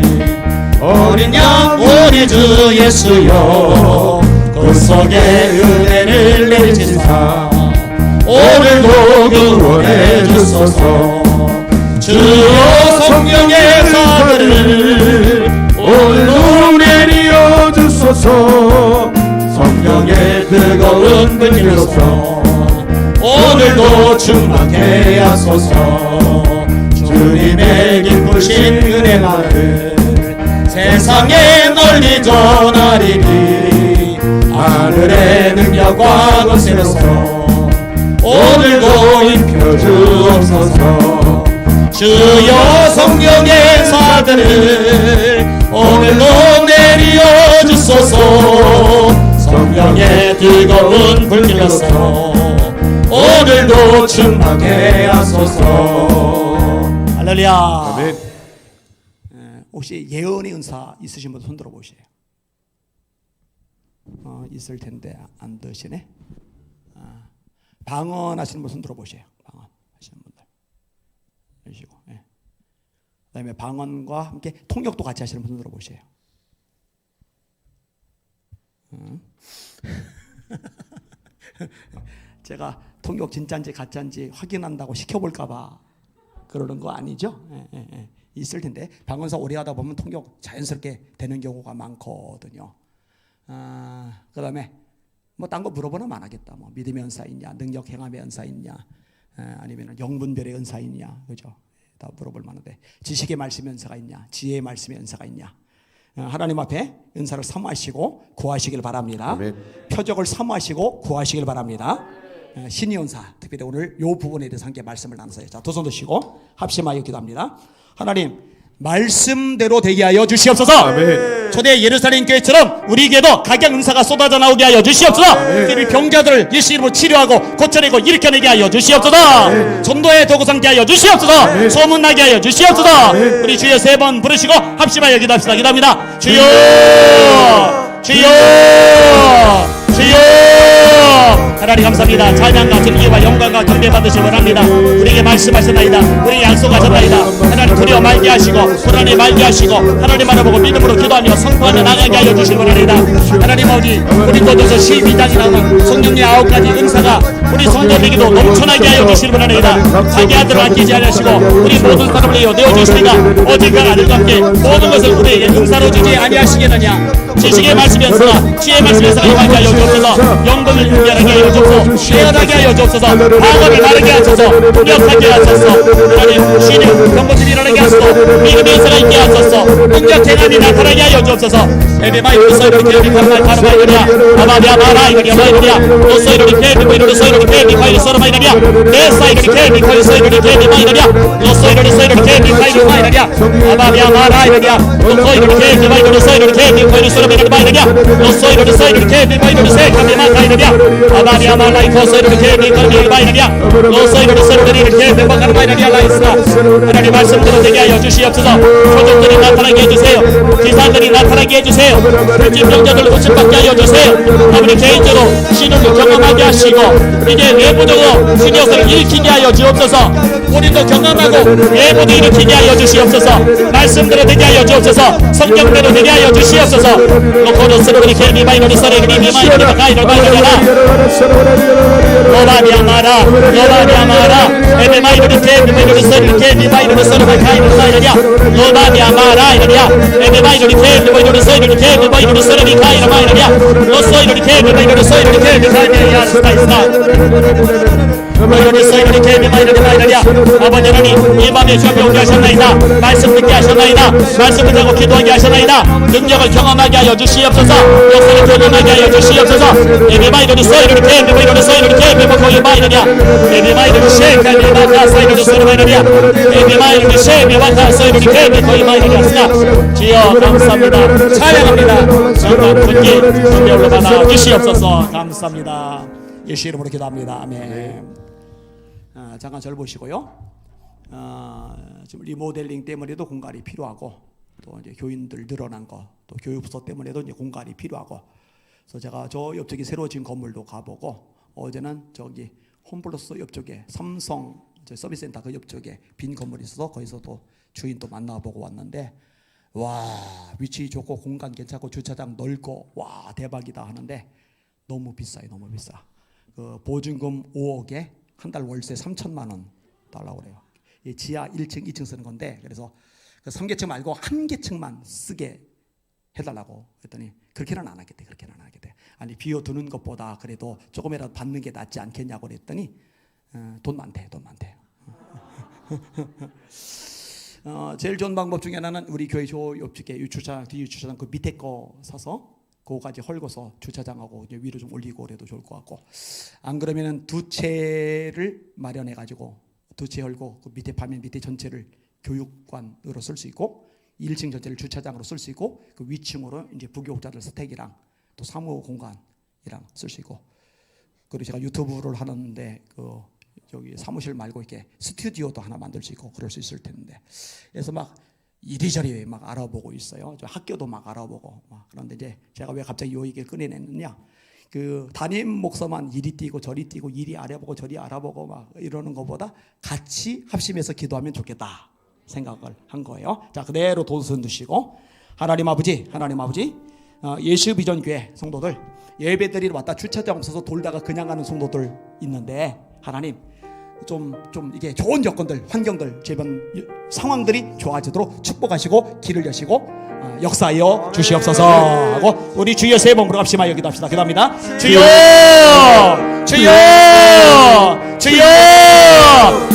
[SPEAKER 3] 어린 양 우리 주 예수여, 그 속에 은혜를 내리시사 오늘도 구원해 주소서. 주여 성령의 사들을 오늘도 내리어 주소서. 성령의 뜨거운 불길로서 오늘도 충만케 하소서. 주님의 기쁘신 은혜만을 세상에 널리 전하리니 하늘의 능력과 권세로서 오늘도 입혀 주옵소서. 주여 성령의 사들을 오늘도 내리어 주소서. 성령의 뜨거운 불길로서 오늘도 충만케 하소서.
[SPEAKER 1] 할렐루야.
[SPEAKER 3] 아멘.
[SPEAKER 1] 혹시 예언의 은사 있으신 분 손 들어 보세요. 있을 텐데 안 드시네. 방언하시는 분 손 들어 보세요. 방언하시는 분들. 그러시고, 예. 그다음에 방언과 함께 통역도 같이 하시는 분 손 들어 보세요. 제가 통역 진짜인지 가짜인지 확인한다고 시켜볼까봐 그러는 거 아니죠? 예. 있을 텐데 방언사 오래 하다 보면 통역 자연스럽게 되는 경우가 많거든요. 그다음에 뭐 딴 거 물어보면 안 하겠다. 뭐 믿음의 은사 있냐, 능력 행함의 은사 있냐, 아니면 영분별의 은사 있냐, 그죠? 다 물어볼 만한데 지식의 말씀의 은사가 있냐, 지혜의 말씀의 은사가 있냐. 하나님 앞에 은사를 사모하시고 구하시길 바랍니다.
[SPEAKER 3] 아멘.
[SPEAKER 1] 표적을 사모하시고 구하시길 바랍니다. 신의 은사, 특별히 오늘 이 부분에 대해서 함께 말씀을 나누세요. 자, 두 손 드시고 합심하여 기도합니다. 하나님, 말씀대로 되게 하여 주시옵소서.
[SPEAKER 3] 아멘.
[SPEAKER 1] 초대 예루살렘 교회처럼 우리에게도 각양 은사가 쏟아져 나오게 하여 주시옵소서. 특별히 병자들을 예수 이름으로 치료하고 고쳐내고 일으켜내게 하여 주시옵소서. 전도의 도구 삼게 하여 주시옵소서. 소문나게 하여 주시옵소서. 우리 주여 세 번 부르시고 합심하여 기도합시다. 기도합니다. 주여, 주여, 주여. 하나님 감사합니다. 찬양과 존귀와 영광과 경배 받으시기 원합니다. 우리에게 말씀하셨나이다. 우리에게 약속하셨나이다. 하나님 두려워 말게 하시고 불안해 말게 하시고 하나님 알아보고 믿음으로 기도하며 선포하며 나가게 하여 주시기 원합니다. 하나님 아버지, 우리 곳에서 12장이 나오는 성령의 9가지 은사가 우리 성도에게도 넘쳐나게 하여 주시기 원합니다. 자기 아들을 아끼지 않으시고 우리 모든 사람을 내어주시니까 오직과 아들과 함께 모든 것을 우리에게 은사로 주지 아니하시겠느냐. 지식의 말씀이었으나 지혜의 말씀에서 임하게 하여 주옵소서. 영광을 분별하게 하여 주옵소서. 깨어나게 하여 주옵소서. 방언을 바르게 하소서. 능력하게 하소서. 하나님 신의 경고들이 일어나게 하소서. 믿음의 은사가 있게 하소서. 능력 행함이 나타나게 하여 주옵소서. 에베마이 소이로리 케이비 카르마이 카르마이리야 아마비아 마라 이거리야 마이리야 너 소이로리 케이비 마이로리 소이로리 케이비 마이리 소르마이리야 내 사이로리 케이비 마이리 소이로리 케이비 마이리야 너 소이로리 케이비 마이리 마이리야 아마비아 마라 이거리야 너 소이로리 케이비 마이로리 소이로리 케이비 마이리 소르마이리 마이리야 너 소이로리 케이비 마이로리 세이카비 마이리야 아마비아 마라 이거 소이로리 케이비 마이리 마이리야 너 소이로리 케이비 마이리 마이리야 라이스가 하나님 말씀대로 되게 하여 주시옵소서. 표적들이 나타나게 해주세요. 기사들이 나타나게 해주세요. 불진병자들을 고침받게 하여 주세요. 아버지 개인적으로 신을 경험하게 하시고 이제 내부적으로 신의 역사를 일으키게 하여 주옵소서. 우리도 경험하고 내부도 일으키게 하여 주시옵소서. 말씀대로 되게 하여 주옵소서. 성경대로 되게 하여 주시옵소서. 로코로스로 그리 케미마이노리 서레 그리 미마이노리 바카이노 마이노리라 로바디아마라 로바디아마라 에메마이노리 케미마이노리 서레 케미마이노리 서레 바카이노 마이노리야 로바디아마라 이노리야 에메마이노리 케미마이노리 서레 케미마이노리 서레 바카이노 마이노리야 로소이노리 케미마이노리 서레 케미마이노리야 스타이스나 마이너리 소이너리 케이비 마이너리 마이너리야 아버지 하나님 이 밤에 주여 오게 하셨나이다. 말씀 듣게 하셨나이다. 말씀을 듣고 기도하게 하셨나이다. 능력을 경험하게 하여 주시옵소서. 역사를 경험하게 하여 주시옵소서. 에비 마이너리 소이너리 케이비 마이너리 소이너리 케이비 마이너리 마이너리야 에비 마이너리 쉐이카비 마카 소이너리 소이너리 마이너리야 에비 마이너리 쉐이비 마카 소이너리 케이비 마이너리 마이너리야 주여 감사합니다. 찬양합니다. 정말 분기 분별로 받아 주시옵소서. 감사합니다. 예수 이름으로 기도합니다. 아멘. 잠깐 절 보시고요. 지금 리모델링 때문에도 공간이 필요하고 또 이제 교인들 늘어난 거, 또 교육부서 때문에도 이제 공간이 필요하고. 그래서 제가 저 옆쪽에 새로 지은 건물도 가보고 어제는 저기 홈플러스 옆쪽에 삼성 서비스센터 그 옆쪽에 빈 건물이 있어서 거기서 또 주인도 만나보고 왔는데 와 위치 좋고 공간 괜찮고 주차장 넓고 와 대박이다 하는데 너무 비싸요. 너무 비싸. 그 보증금 5억에 한 달 월세 3천만 원 달라고 그래요. 이 지하 1층, 2층 쓰는 건데 그래서 그 3계층 말고 한 계층만 쓰게 해달라고 했더니 그렇게는 안 하겠대. 그렇게는 안 하겠대. 아니 비워두는 것보다 그래도 조금이라도 받는 게 낫지 않겠냐고 그랬더니 돈 많대. 돈 많대. 제일 좋은 방법 중에 하나는 우리 교회 저 옆집에 주차장, 뒤 주차장 그 밑에 거 사서 그거까지 헐고서 주차장하고 이제 위로 좀 올리고 그래도 좋을 것 같고, 안 그러면은 두 채를 마련해 가지고 두 채 헐고 그 밑에 파면 밑에 전체를 교육관으로 쓸 수 있고 1층 전체를 주차장으로 쓸 수 있고 그 위층으로 이제 부교육자들 스택이랑 또 사무 공간이랑 쓸 수 있고, 그리고 제가 유튜브를 하는데 그 여기 사무실 말고 이렇게 스튜디오도 하나 만들 수 있고 그럴 수 있을 텐데, 그래서 막 이리저리 막 알아보고 있어요. 저 학교도 막 알아보고 막. 그런데 이제 제가 왜 갑자기 이 얘기를 꺼내냈느냐, 그 담임 목사만 이리 뛰고 저리 뛰고 이리 알아보고 저리 알아보고 막 이러는 것보다 같이 합심해서 기도하면 좋겠다 생각을 한 거예요. 자, 그대로 돈선 드시고, 하나님 아버지 예수비전교회 성도들 예배드리러 왔다 주차장 없어서 돌다가 그냥 가는 성도들 있는데, 하나님 좀 이게 좋은 여건들, 환경들, 주변 상황들이 좋아지도록 축복하시고 길을 여시고 역사하여 주시옵소서 하고 우리 주여 세 번 부르갑시다. 기도합시다. 기도합니다. 주여, 주여, 주여.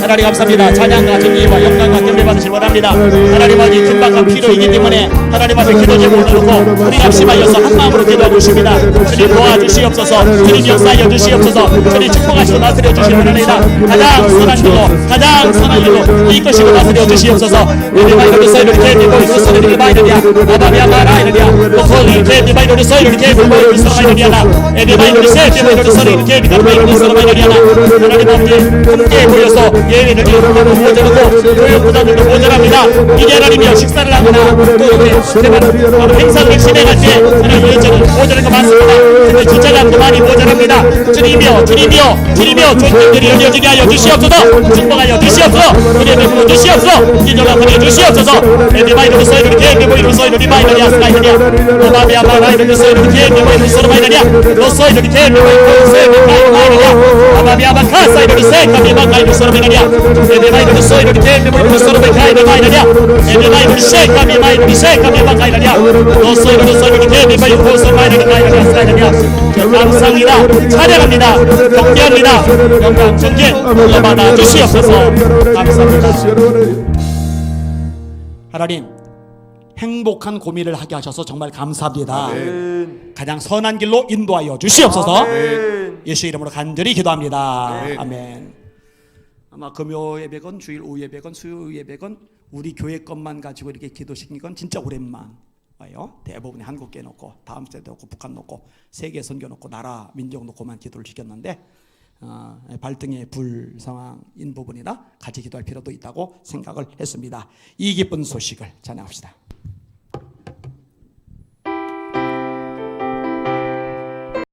[SPEAKER 1] 하나님 감사합니다. 찬양과 정의와 영광과 경배 받으실 원합니다. 하나님 아버지 금박한 필요이기 때문에 하나님 앞에 기도 제목을 놓고 우리 합심하여서 한 마음으로 기도하고 있습니다. 주님 도와주시옵소서. 주님 역사하여 주시옵소서. 주님 축복하시고 다스려 주시옵소서. 가장 선한 길로, 가장 선한 길로 이끄시고 다스려 주시옵소서. 에디바이로리 서이로리 케이비보이 소스르리 바이로리아 아바비아 마라이로리아 로코리 케이비바이로리 서이로리 케이비보이 소스르바이로리아나 에디바이로리 세이비보이로리 서이로리 케이비바이로리 소스르바이로리아나. 하나님 아버지 함께 모여서 예배를 드리고 모자라고 교육부장들도 모자랍니다. 이제 하나님이여 식사를 하거나 또 행사를 진행할 때 하나님 일정은 모자란 거 많습니다. 근데 주차장도 많이 모자랍니다. 주님이여 존경들이 열려지게 하여 주시옵소서. 축복하여 주시옵소서. 우리에게 부어 주시옵소서. 기도가 보내 주시옵소서. 에디바이로리 서이로리 케이비보이로리 서이로리 바이로리아 스카이로리아 오바비아 마라이로리 서이로리 케이비보이로리 서이로리아 로서이로리 케이비보이로리 서이로리 바이로리아 아바비아 마카사이로리 세이카비바카이로리 서이로리아 에디바이로리 서이로리 케이비보이로리 서이로리 바이로리아 에디바이로리 세이카비바이로리 세이카비바카이로리아 로서이로리 서이로리 케이비보이로리 서이로리 바이로리아 스카이로리아. 감사합니다. 찬양합니다. 경배합니다. 영광 존귀 올려받아 주시옵소서. 감사합니다. 하나님 행복한 고민을 하게 하셔서 정말 감사합니다. 가장 선한 길로 인도하여 주시옵소서. 예수 이름으로 간절히 기도합니다. 아멘. 아마 금요 예배건 주일 오후 예배건 수요 예배건 우리 교회 것만 가지고 이렇게 기도시킨 건 진짜 오랜만이에요. 대부분이 한국계 놓고 다음 세대 놓고 북한 놓고 세계 선교 놓고 나라 민족 놓고만 기도를 시켰는데 발등에 불 상황인 부분이나 같이 기도할 필요도 있다고 생각을 했습니다. 이 기쁜 소식을 전합시다.